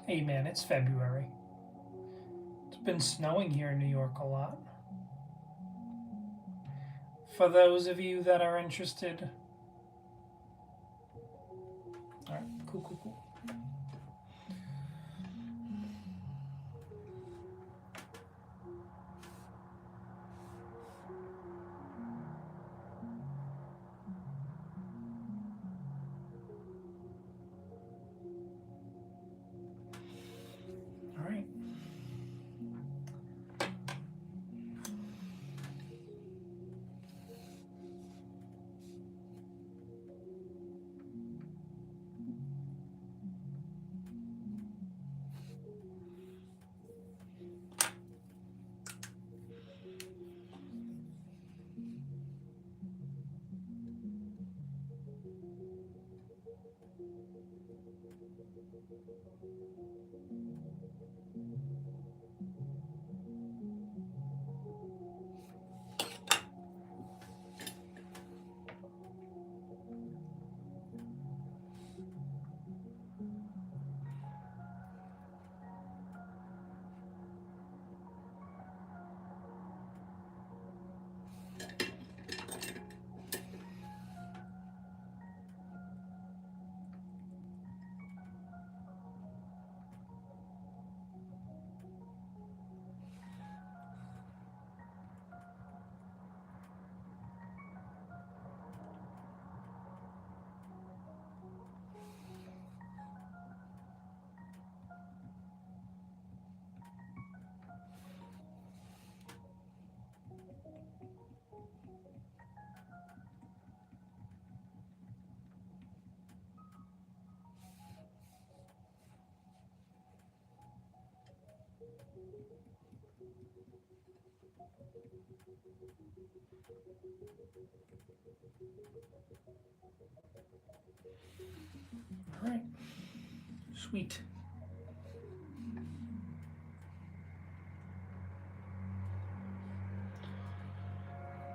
Hey man, it's February. It's been snowing here in New York a lot. For those of you that are interested. Alright, cool. Alright. All right, sweet.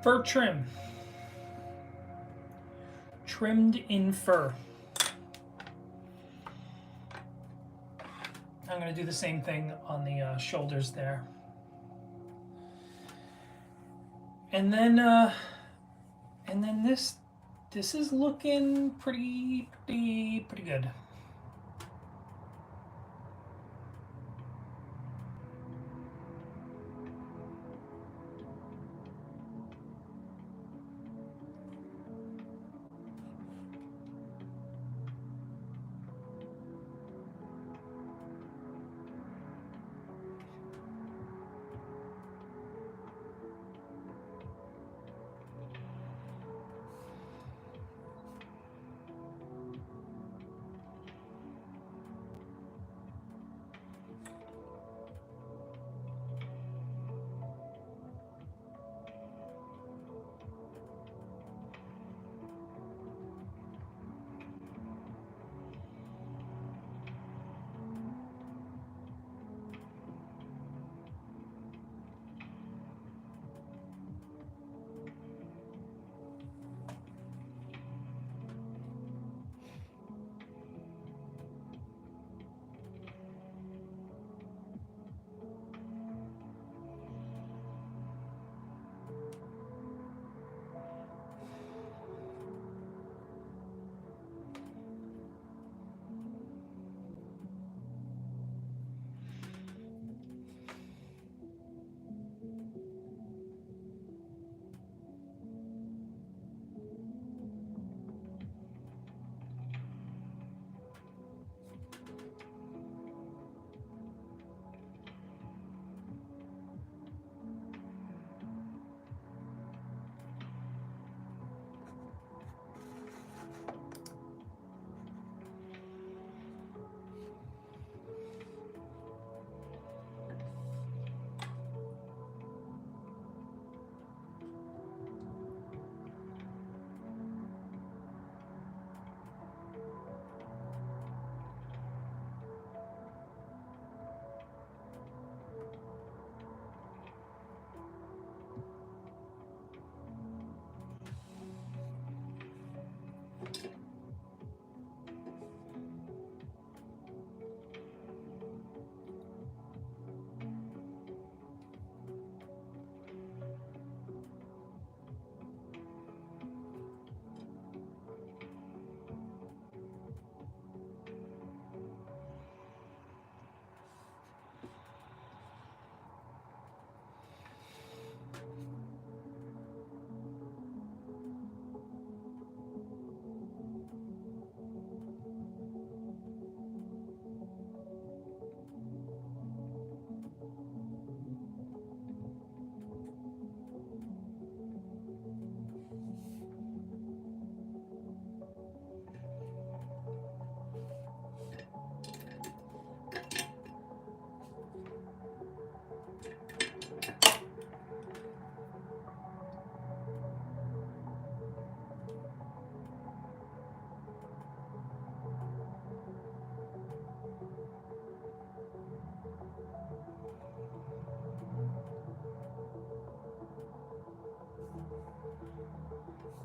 Fur trim. Trimmed in fur. I'm going to do the same thing on the shoulders there. And then this is looking pretty good.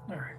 All right.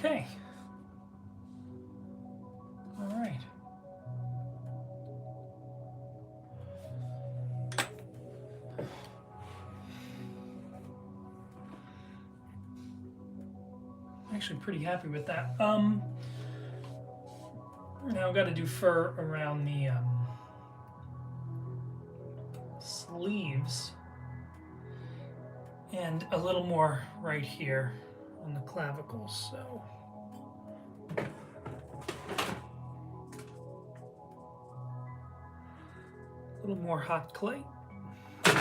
Okay. All right. I'm actually pretty happy with that. Now I've got to do fur around the sleeves and a little more right here on the clavicles. So. A little more hot clay. So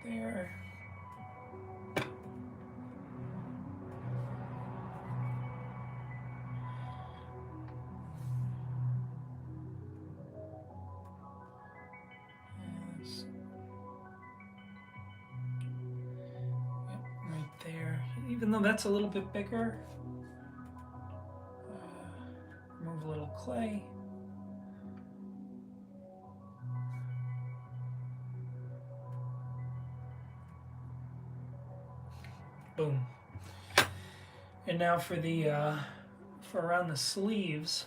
there. Yes. Yep, right there. Even though that's a little bit bigger, remove a little clay. Boom. And now for the for around the sleeves.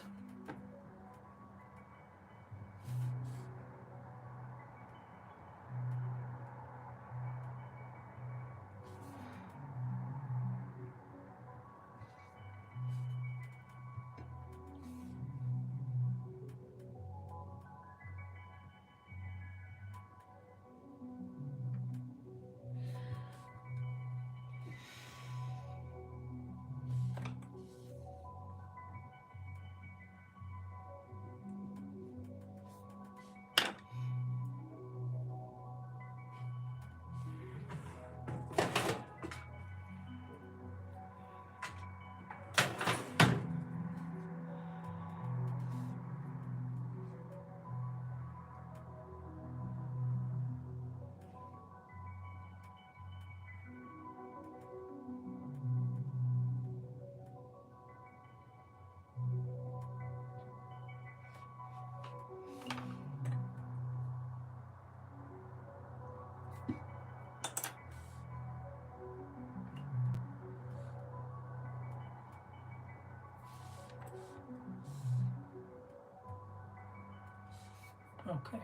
Okay.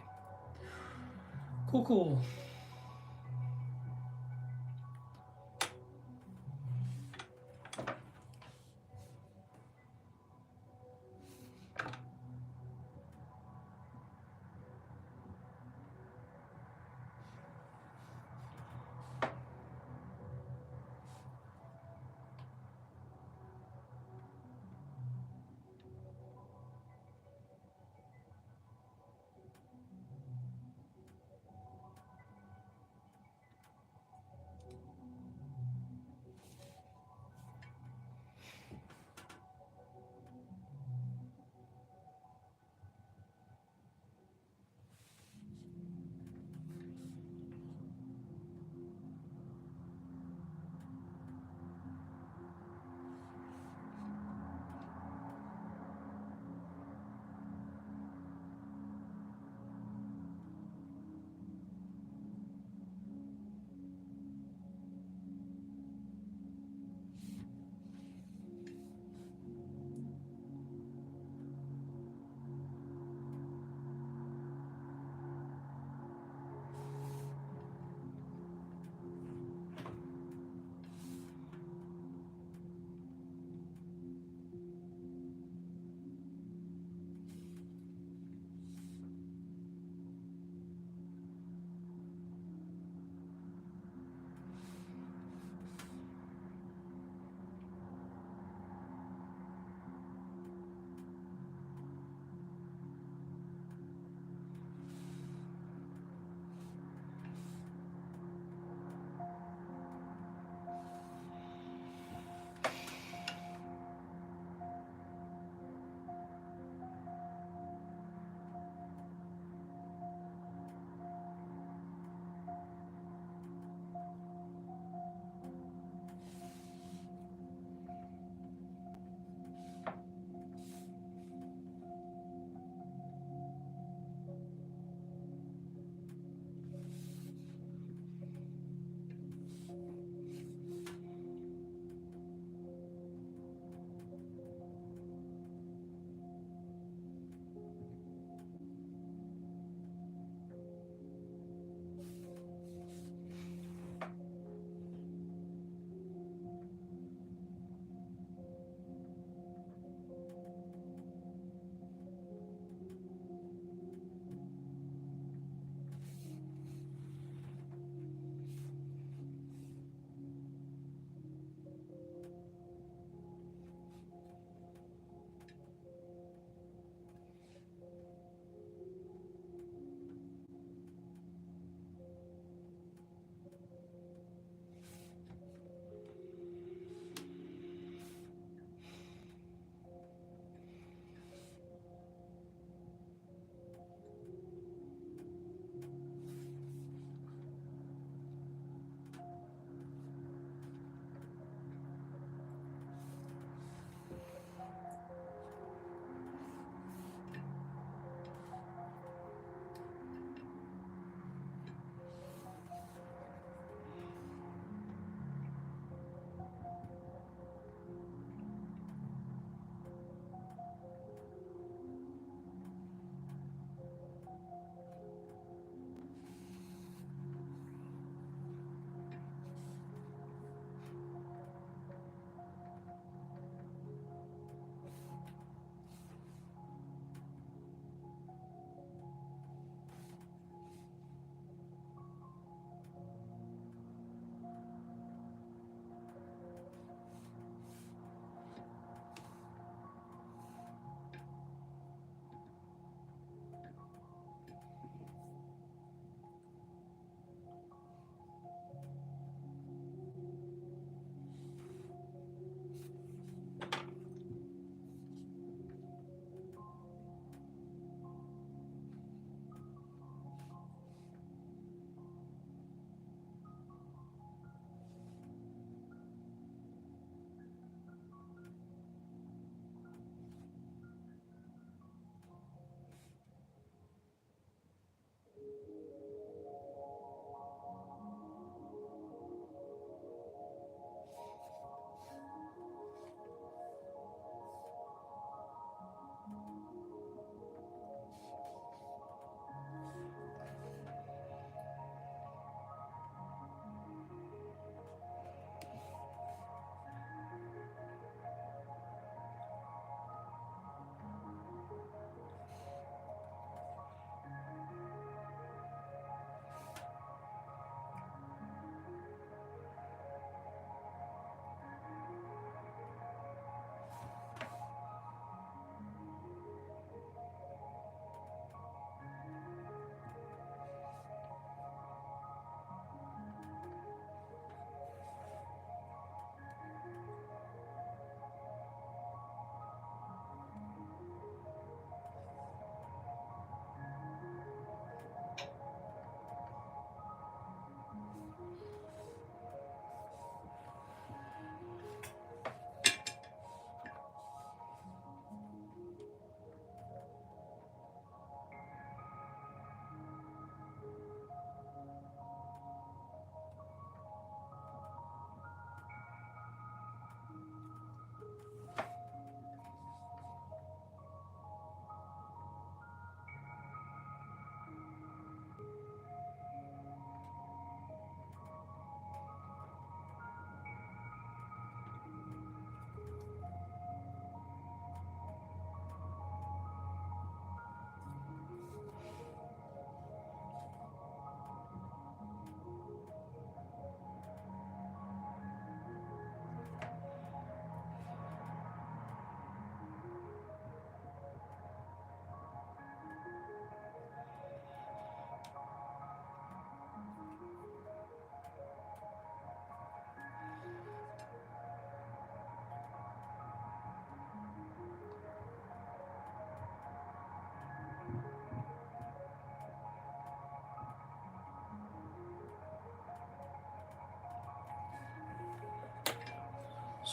Cool, cool.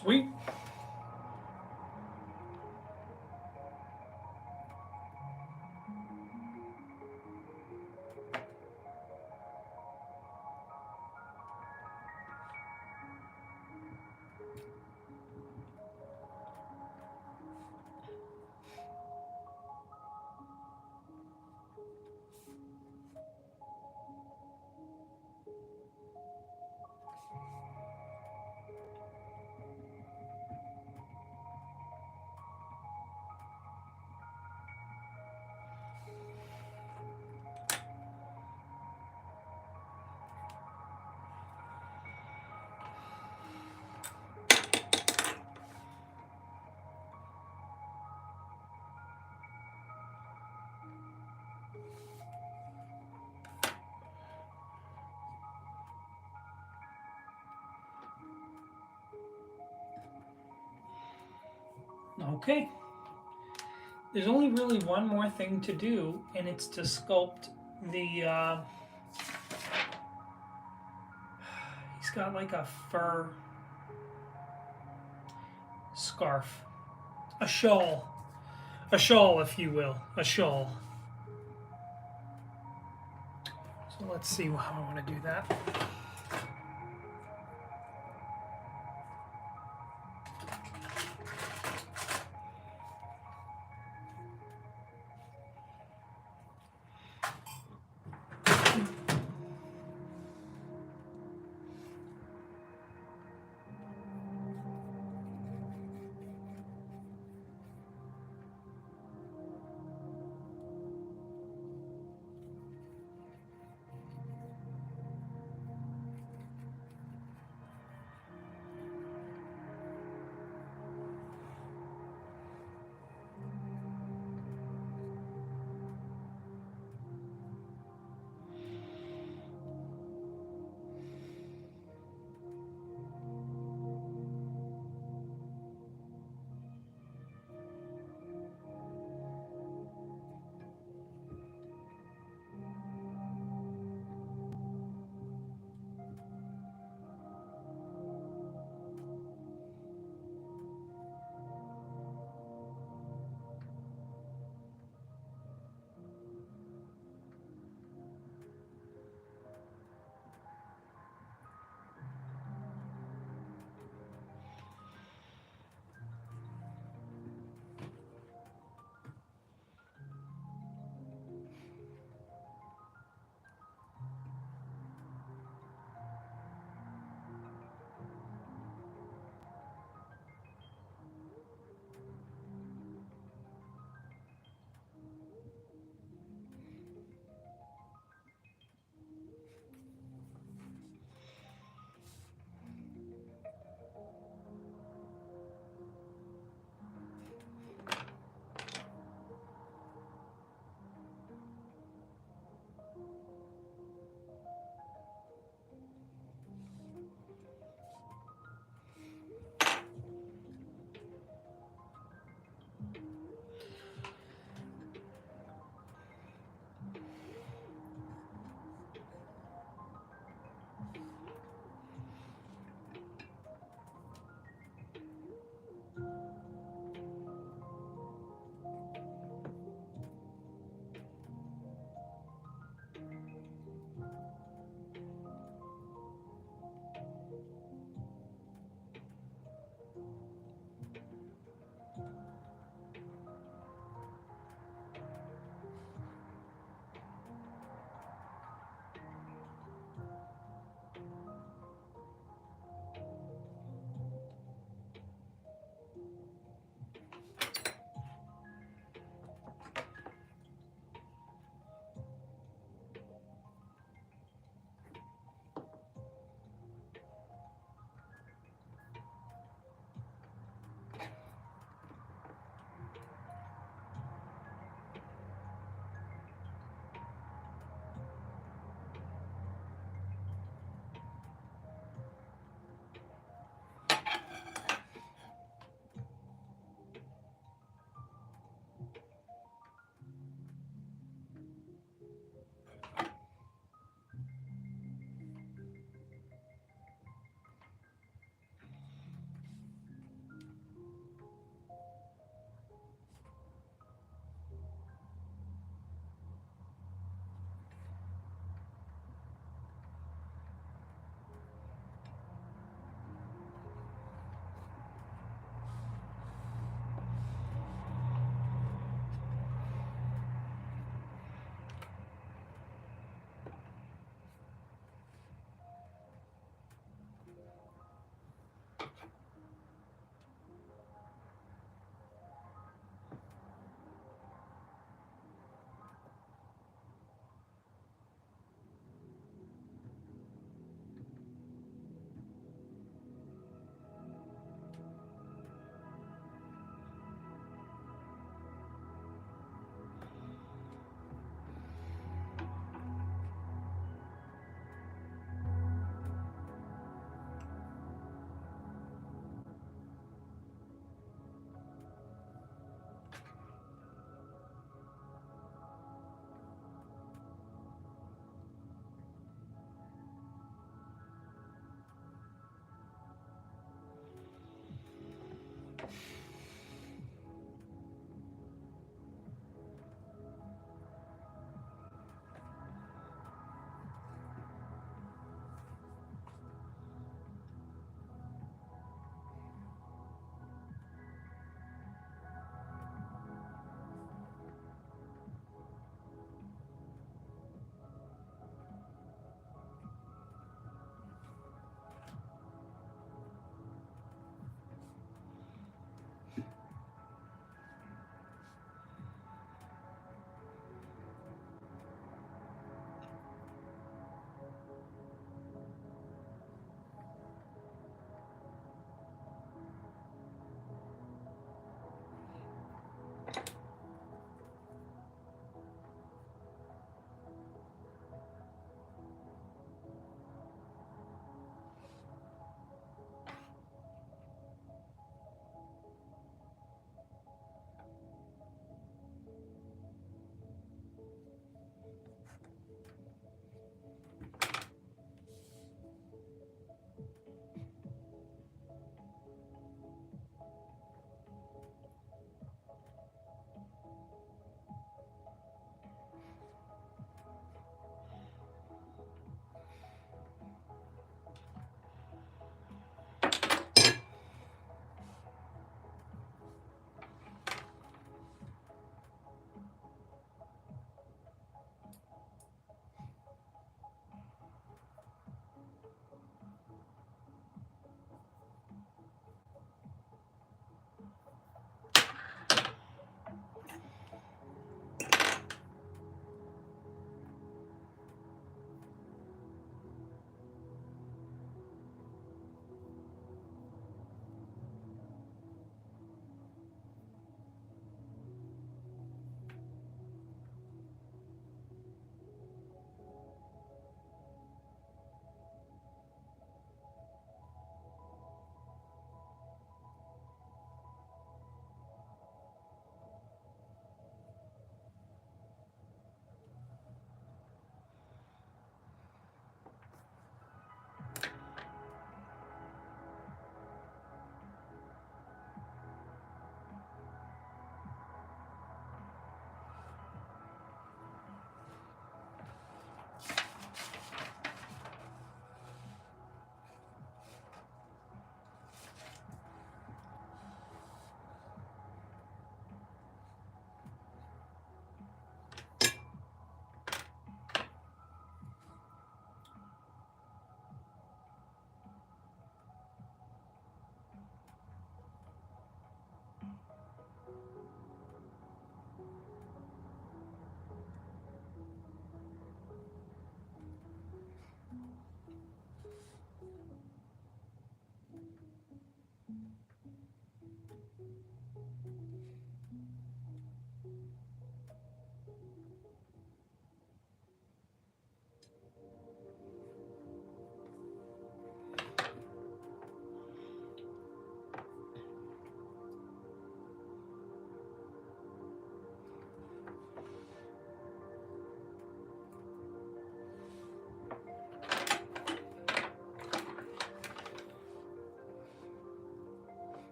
Sweet. Okay. There's only really one more thing to do, and it's to sculpt the. He's got like a fur scarf, a shawl, if you will, a shawl. So let's see how I want to do that.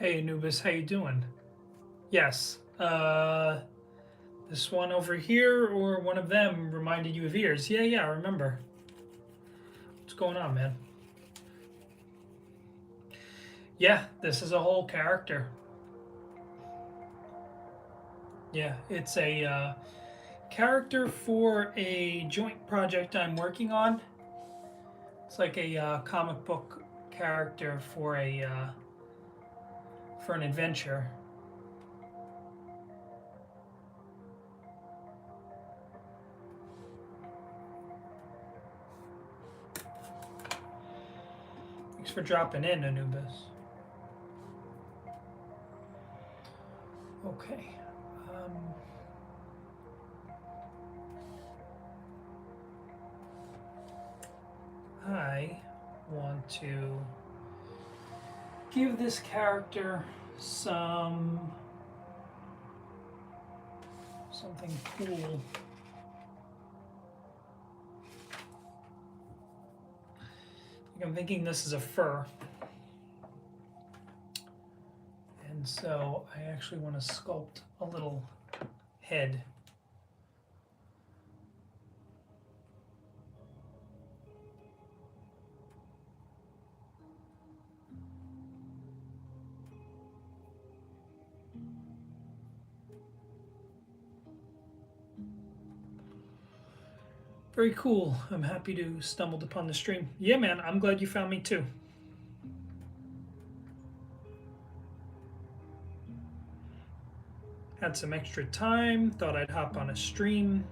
Hey Anubis, how you doing? Yes. This one over here or one of them reminded you of ears. Yeah, I remember. What's going on, man? Yeah, this is a whole character. Yeah, it's a character for a joint project I'm working on. It's like a comic book character for an adventure. Thanks for dropping in, Anubis. Okay. I want to give this character something cool. I'm thinking this is a fur. And so I actually want to sculpt a little head. Very cool. I'm happy to stumbled upon the stream. Yeah, man, I'm glad you found me too. Had some extra time, thought I'd hop on a stream.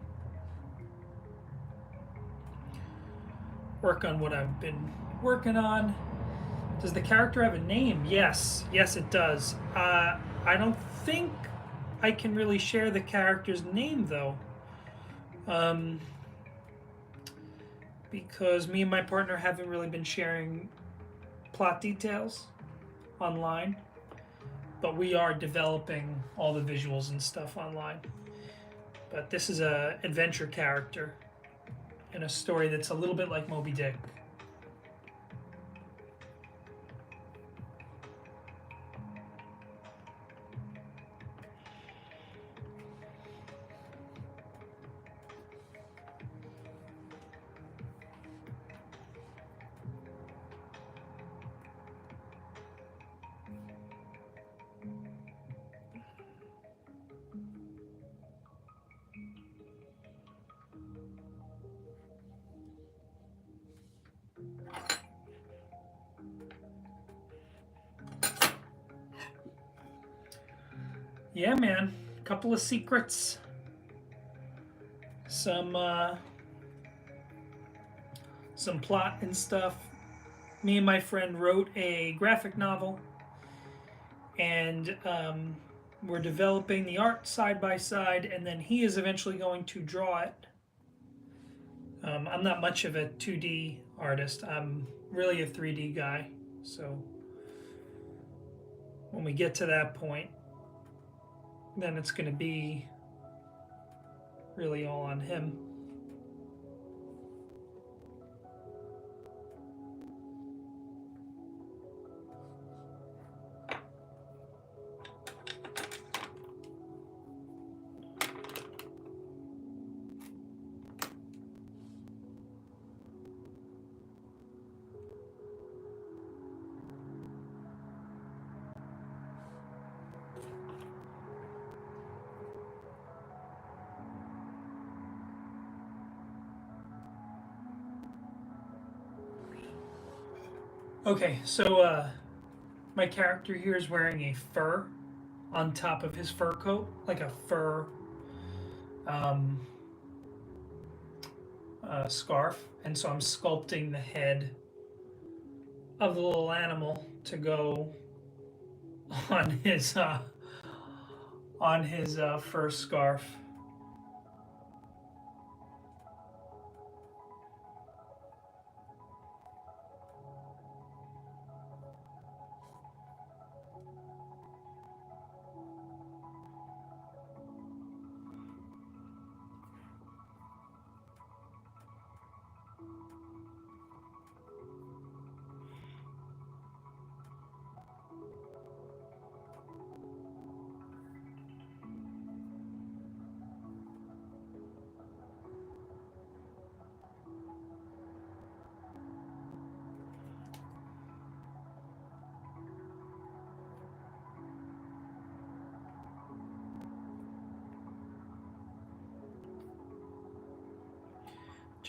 Work on what I've been working on. Does the character have a name? Yes, it does. I don't think I can really share the character's name though. Because me and my partner haven't really been sharing plot details online, but we are developing all the visuals and stuff online. But this is a adventure character in a story that's a little bit like Moby Dick. Yeah, man. A couple of secrets. Some plot and stuff. Me and my friend wrote a graphic novel, and we're developing the art side by side, and then he is eventually going to draw it. I'm not much of a 2D artist. I'm really a 3D guy. So when we get to that point, then it's going to be really all on him. Okay, so my character here is wearing a fur on top of his fur coat, like a fur scarf, and so I'm sculpting the head of the little animal to go on his fur scarf.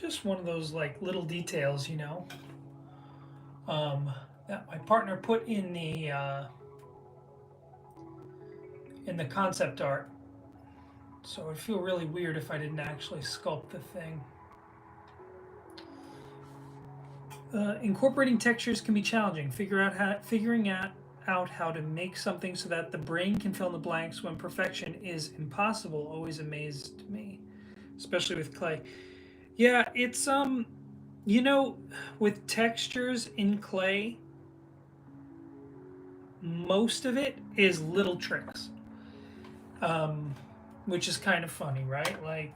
just one of those like little details, you know, that my partner put in the concept art. So it'd feel really weird if I didn't actually sculpt the thing. Incorporating textures can be challenging. Figuring out how to make something so that the brain can fill in the blanks when perfection is impossible always amazed me, especially with clay. Yeah, it's you know, with textures in clay, most of it is little tricks, um, which is kind of funny, right? Like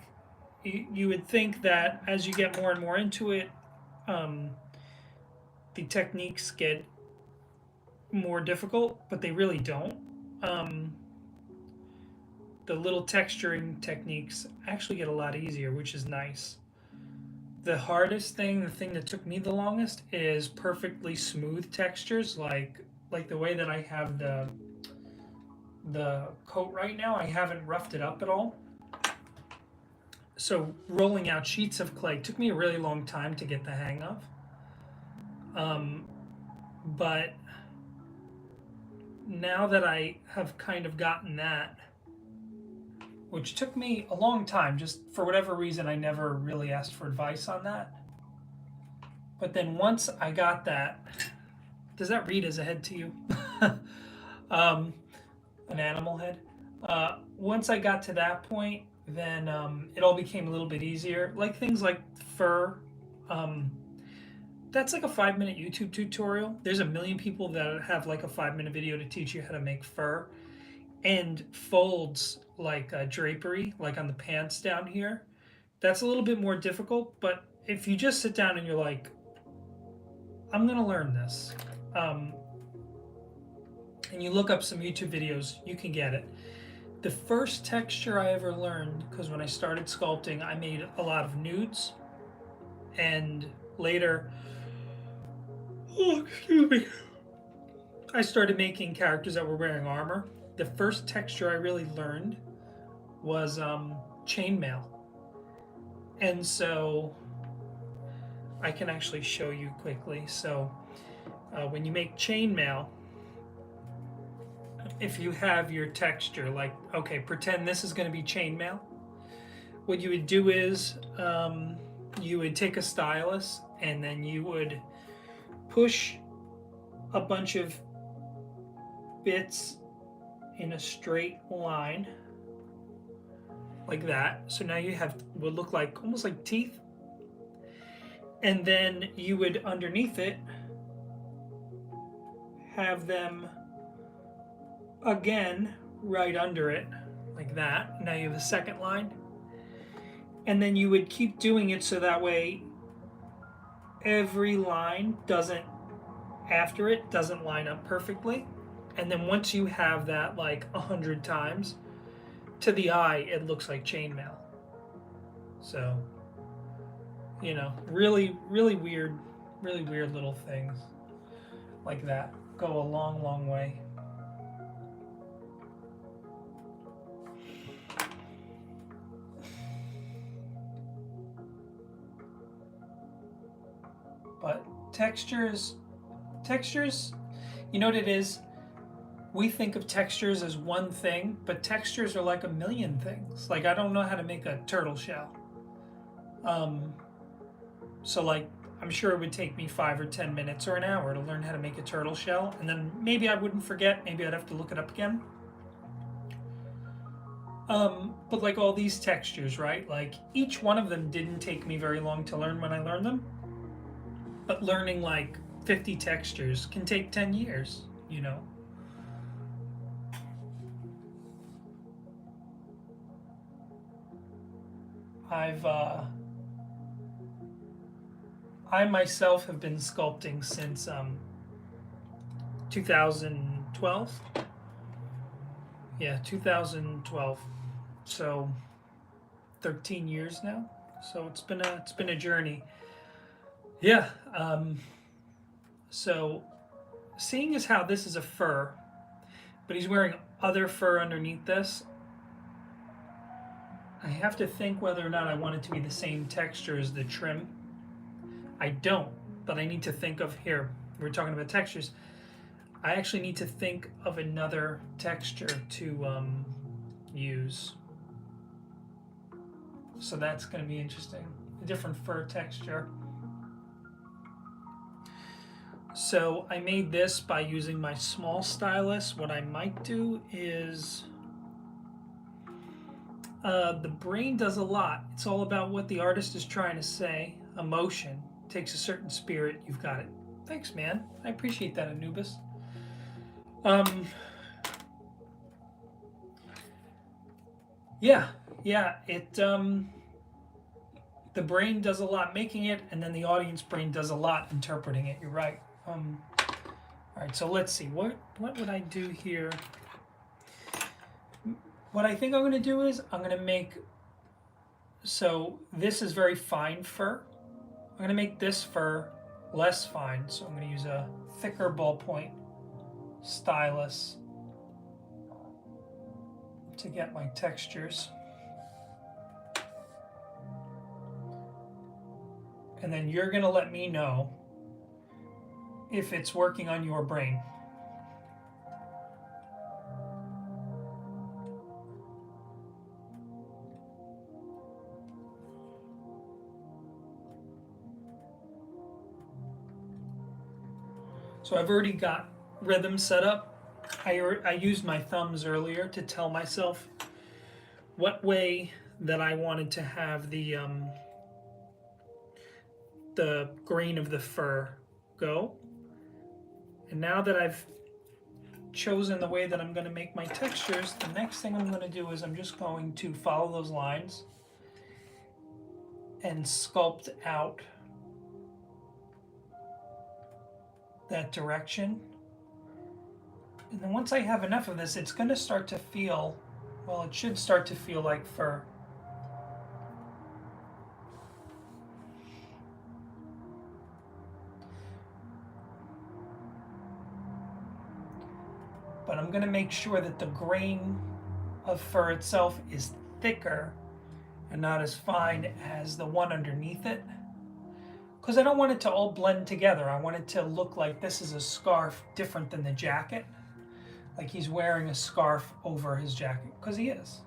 you would think that as you get more and more into it, um, the techniques get more difficult, but they really don't. Um, the little texturing techniques actually get a lot easier, which is nice. The hardest thing, the thing that took me the longest, is perfectly smooth textures, like the way that I have the coat right now. I haven't roughed it up at all. So rolling out sheets of clay took me a really long time to get the hang of. Um, but now that I have kind of gotten that, which took me a long time, just for whatever reason, I never really asked for advice on that. But then once I got that, does that read as a head to you? um, an animal head. Once I got to that point, then it all became a little bit easier. Like things like fur. Um, that's like a 5-minute YouTube tutorial. There's a million people that have like a 5-minute video to teach you how to make fur and folds like drapery, like on the pants down here. That's a little bit more difficult, but if you just sit down and you're like, I'm gonna learn this, um, and you look up some YouTube videos, you can get it. The first texture I ever learned, because when I started sculpting, I made a lot of nudes, and later, oh, excuse me, I started making characters that were wearing armor. The first texture I really learned was chainmail. And so I can actually show you quickly. So when you make chainmail, if you have your texture, like, okay, pretend this is going to be chainmail. What you would do is you would take a stylus and then you would push a bunch of bits in a straight line like that. So now you have what look like almost like teeth. And then you would underneath it have them again right under it like that. Now you have a second line. And then you would keep doing it so that way every line doesn't after it doesn't line up perfectly. And then once you have that like 100 times, to the eye, it looks like chainmail. So, you know, really weird little things like that go a long way. But textures, you know what it is? We think of textures as one thing, but textures are like a million things. Like I don't know how to make a turtle shell. So like I'm sure it would take me 5 or 10 minutes or an hour to learn how to make a turtle shell, and then maybe I wouldn't forget, maybe I'd have to look it up again. But like all these textures, right? Like each one of them didn't take me very long to learn when I learned them. But learning like 50 textures can take 10 years, you know? I myself have been sculpting since 2012. Yeah, 2012. So 13 years now. So it's been a journey. Yeah. So seeing as how this is a fur, but he's wearing other fur underneath this, I have to think whether or not I want it to be the same texture as the trim. I don't, but I need to think of, here, we're talking about textures. I actually need to think of another texture to use. So that's going to be interesting. A different fur texture. So I made this by using my small stylus. What I might do is, the brain does a lot. It's all about what the artist is trying to say. Emotion takes a certain spirit. You've got it. Thanks, man. I appreciate that, Anubis. Yeah, it, the brain does a lot making it, and then the audience brain does a lot interpreting it. You're right. All right, so let's see. What would I do here? What I think I'm going to do is I'm going to make, so this is very fine fur. I'm going to make this fur less fine, so I'm going to use a thicker ballpoint stylus to get my textures. And then you're going to let me know if it's working on your brain. So I've already got rhythm set up. I used my thumbs earlier to tell myself what way that I wanted to have the grain of the fur go. And now that I've chosen the way that I'm going to make my textures, the next thing I'm going to do is I'm just going to follow those lines and sculpt out that direction. And then once I have enough of this, it's going to start to feel, well, it should start to feel like fur. But I'm going to make sure that the grain of fur itself is thicker and not as fine as the one underneath it, because I don't want it to all blend together. I want it to look like this is a scarf different than the jacket, like he's wearing a scarf over his jacket, because he is.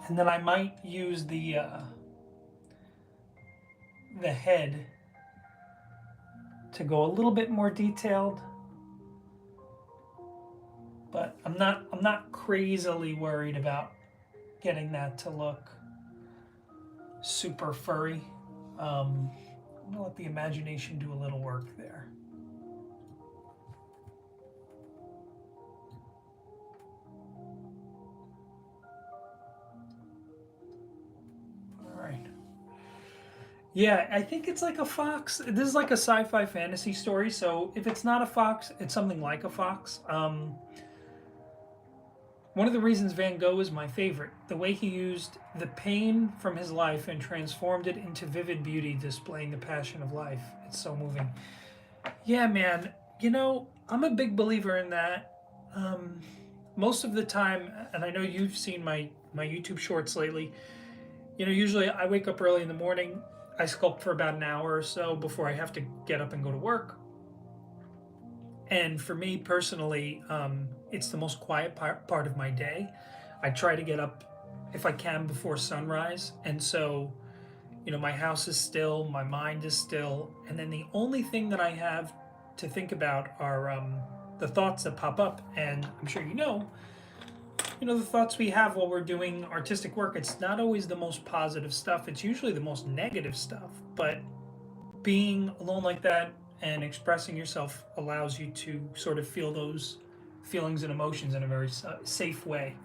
And then I might use the head to go a little bit more detailed, but I'm not crazily worried about getting that to look super furry. I'm gonna let the imagination do a little work there. All right. Yeah, I think it's like a fox. This is like a sci-fi fantasy story, so if it's not a fox, it's something like a fox. One of the reasons Van Gogh is my favorite, the way he used the pain from his life and transformed it into vivid beauty, displaying the passion of life. It's so moving. Yeah, man, you know, I'm a big believer in that. Most of the time, and I know you've seen my YouTube shorts lately, you know, usually I wake up early in the morning, I sculpt for about an hour or so before I have to get up and go to work. And for me personally, it's the most quiet part of my day. I try to get up, if I can, before sunrise. And so, you know, my house is still, my mind is still. And then the only thing that I have to think about are the thoughts that pop up. And I'm sure you know, the thoughts we have while we're doing artistic work, it's not always the most positive stuff. It's usually the most negative stuff. But being alone like that and expressing yourself allows you to sort of feel those feelings and emotions in a very safe way.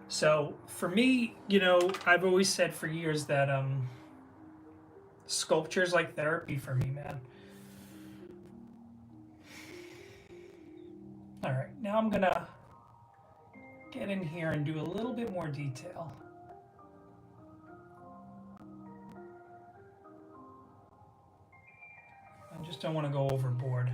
So for me, you know, I've always said for years that sculpture's like therapy for me, man. All right, now I'm gonna get in here and do a little bit more detail. I'm Just don't want to go overboard.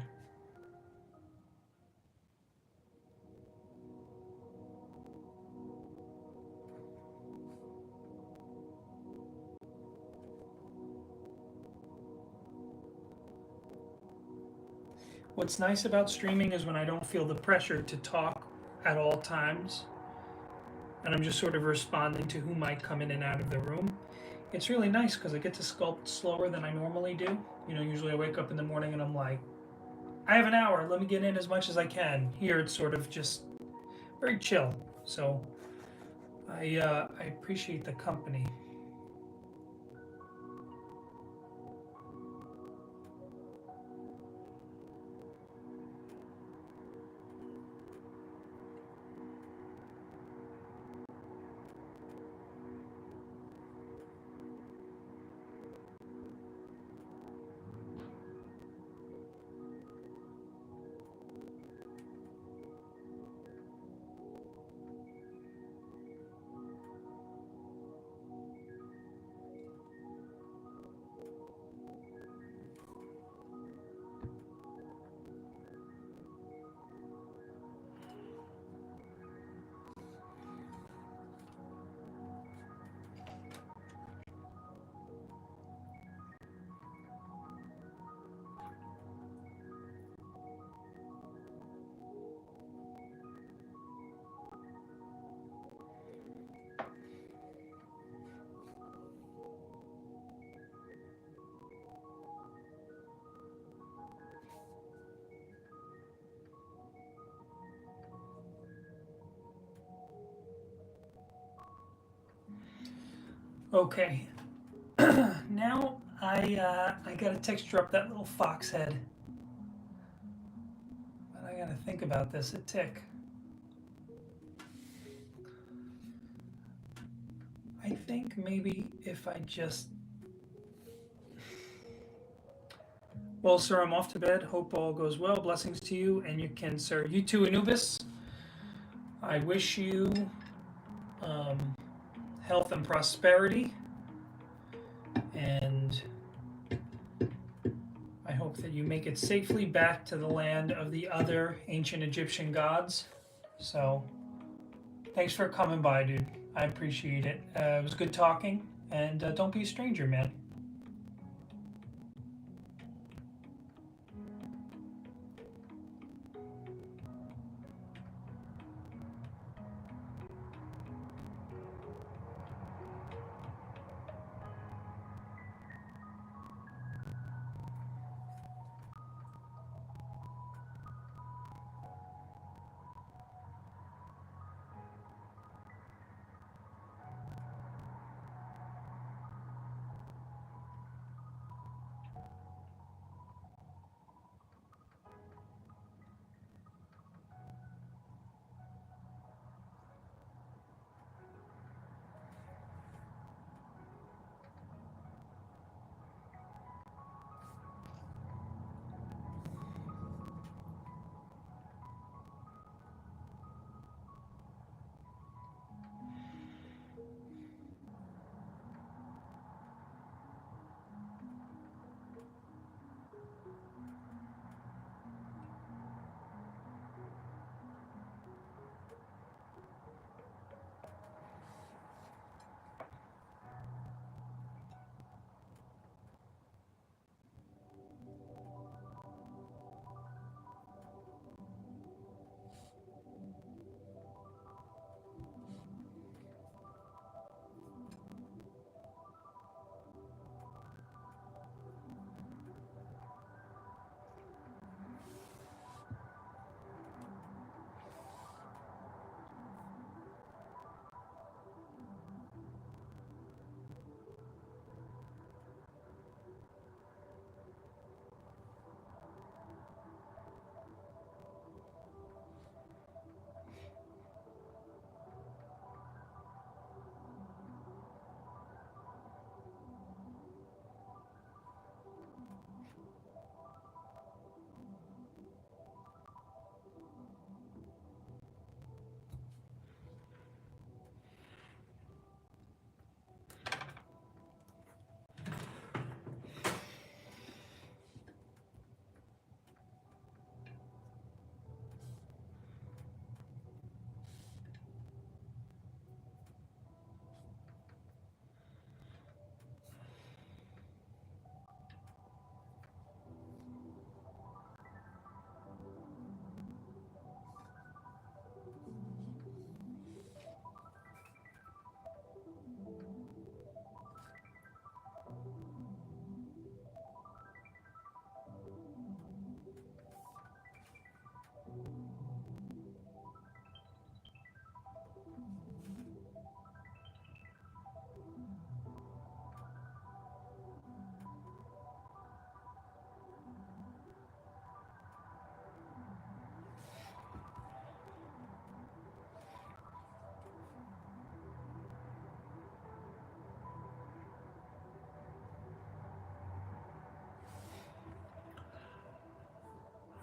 What's nice about streaming is when I don't feel the pressure to talk at all times, and I'm just sort of responding to who might come in and out of the room. It's really nice because I get to sculpt slower than I normally do. You know, usually I wake up in the morning and I'm like, I have an hour, let me get in as much as I can. Here it's sort of just very chill. So I appreciate the company. Okay, now I gotta texture up that little fox head. But I gotta think about this a tick. I think maybe if I just... Well, sir, I'm off to bed. Hope all goes well. Blessings to you and your kin, sir. You too, Anubis. I wish you health and prosperity, and I hope that you make it safely back to the land of the other ancient Egyptian gods. So, thanks for coming by, dude. I appreciate it. It was good talking, and don't be a stranger, man.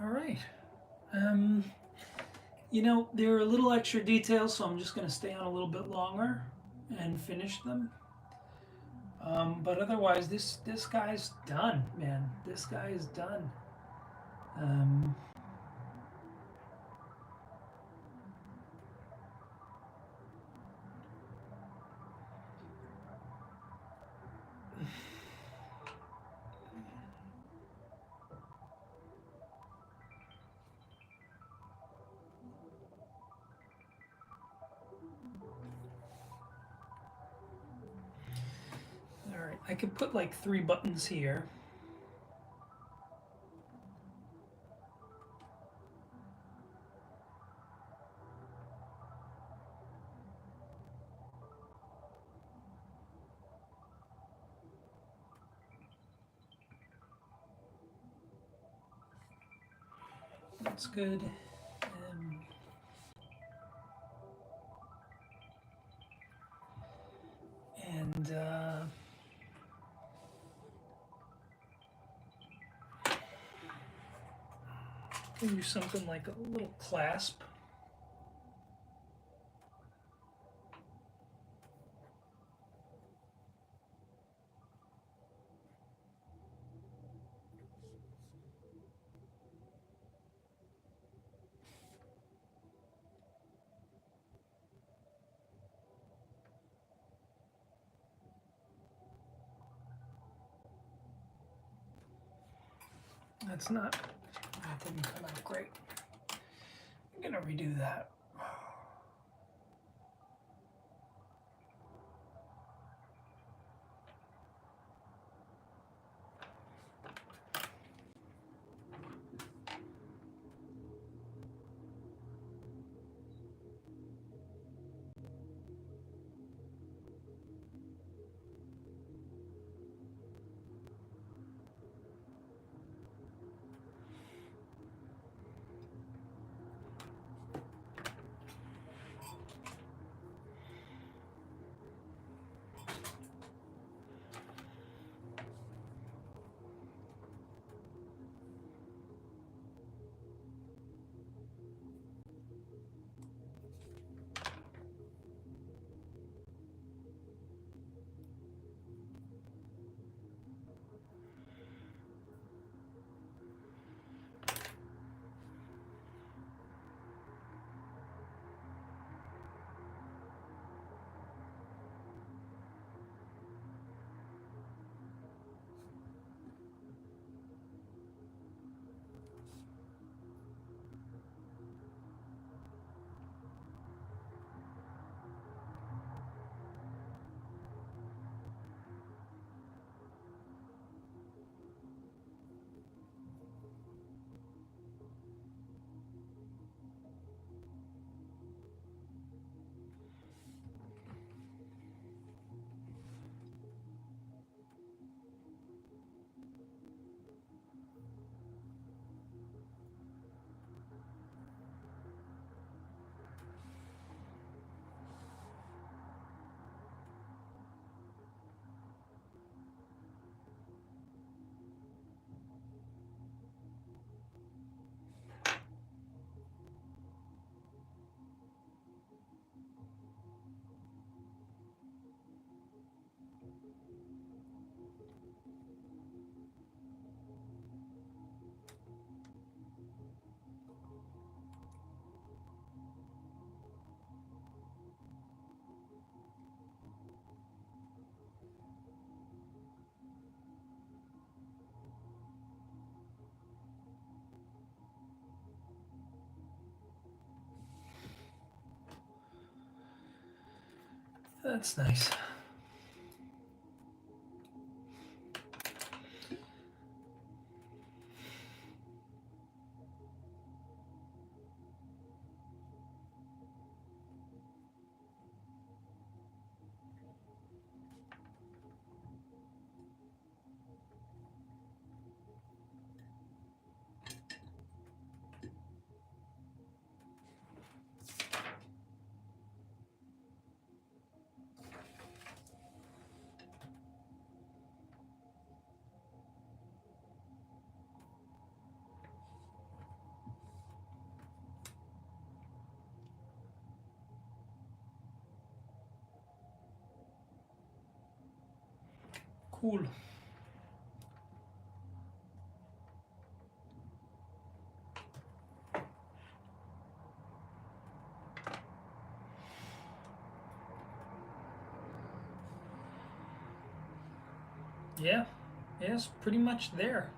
All right. You know, there are a little extra details, so I'm just going to stay on a little bit longer and finish them. But otherwise, this guy's done, man. This guy is done. Um, all right, I could put like 3 buttons here. That's good. And can do something like a little clasp. That didn't come out great. I'm gonna redo that. That's nice. Cool. Yeah, yes, pretty much there.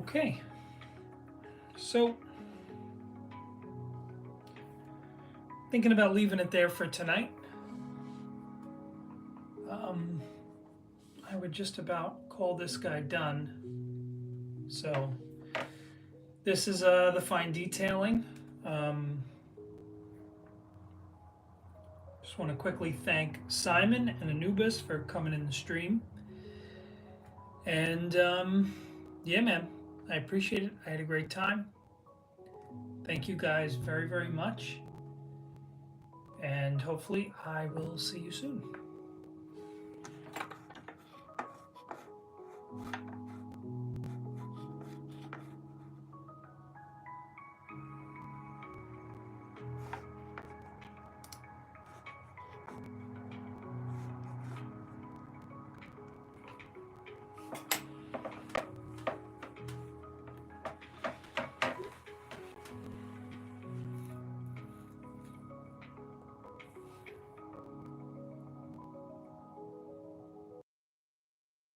Okay, so thinking about leaving it there for tonight. I would just about call this guy done. So this is the fine detailing. Just want to quickly thank Simon and Anubis for coming in the stream. And yeah, man, I appreciate it. I had a great time. Thank you guys very, very much. And hopefully, I will see you soon.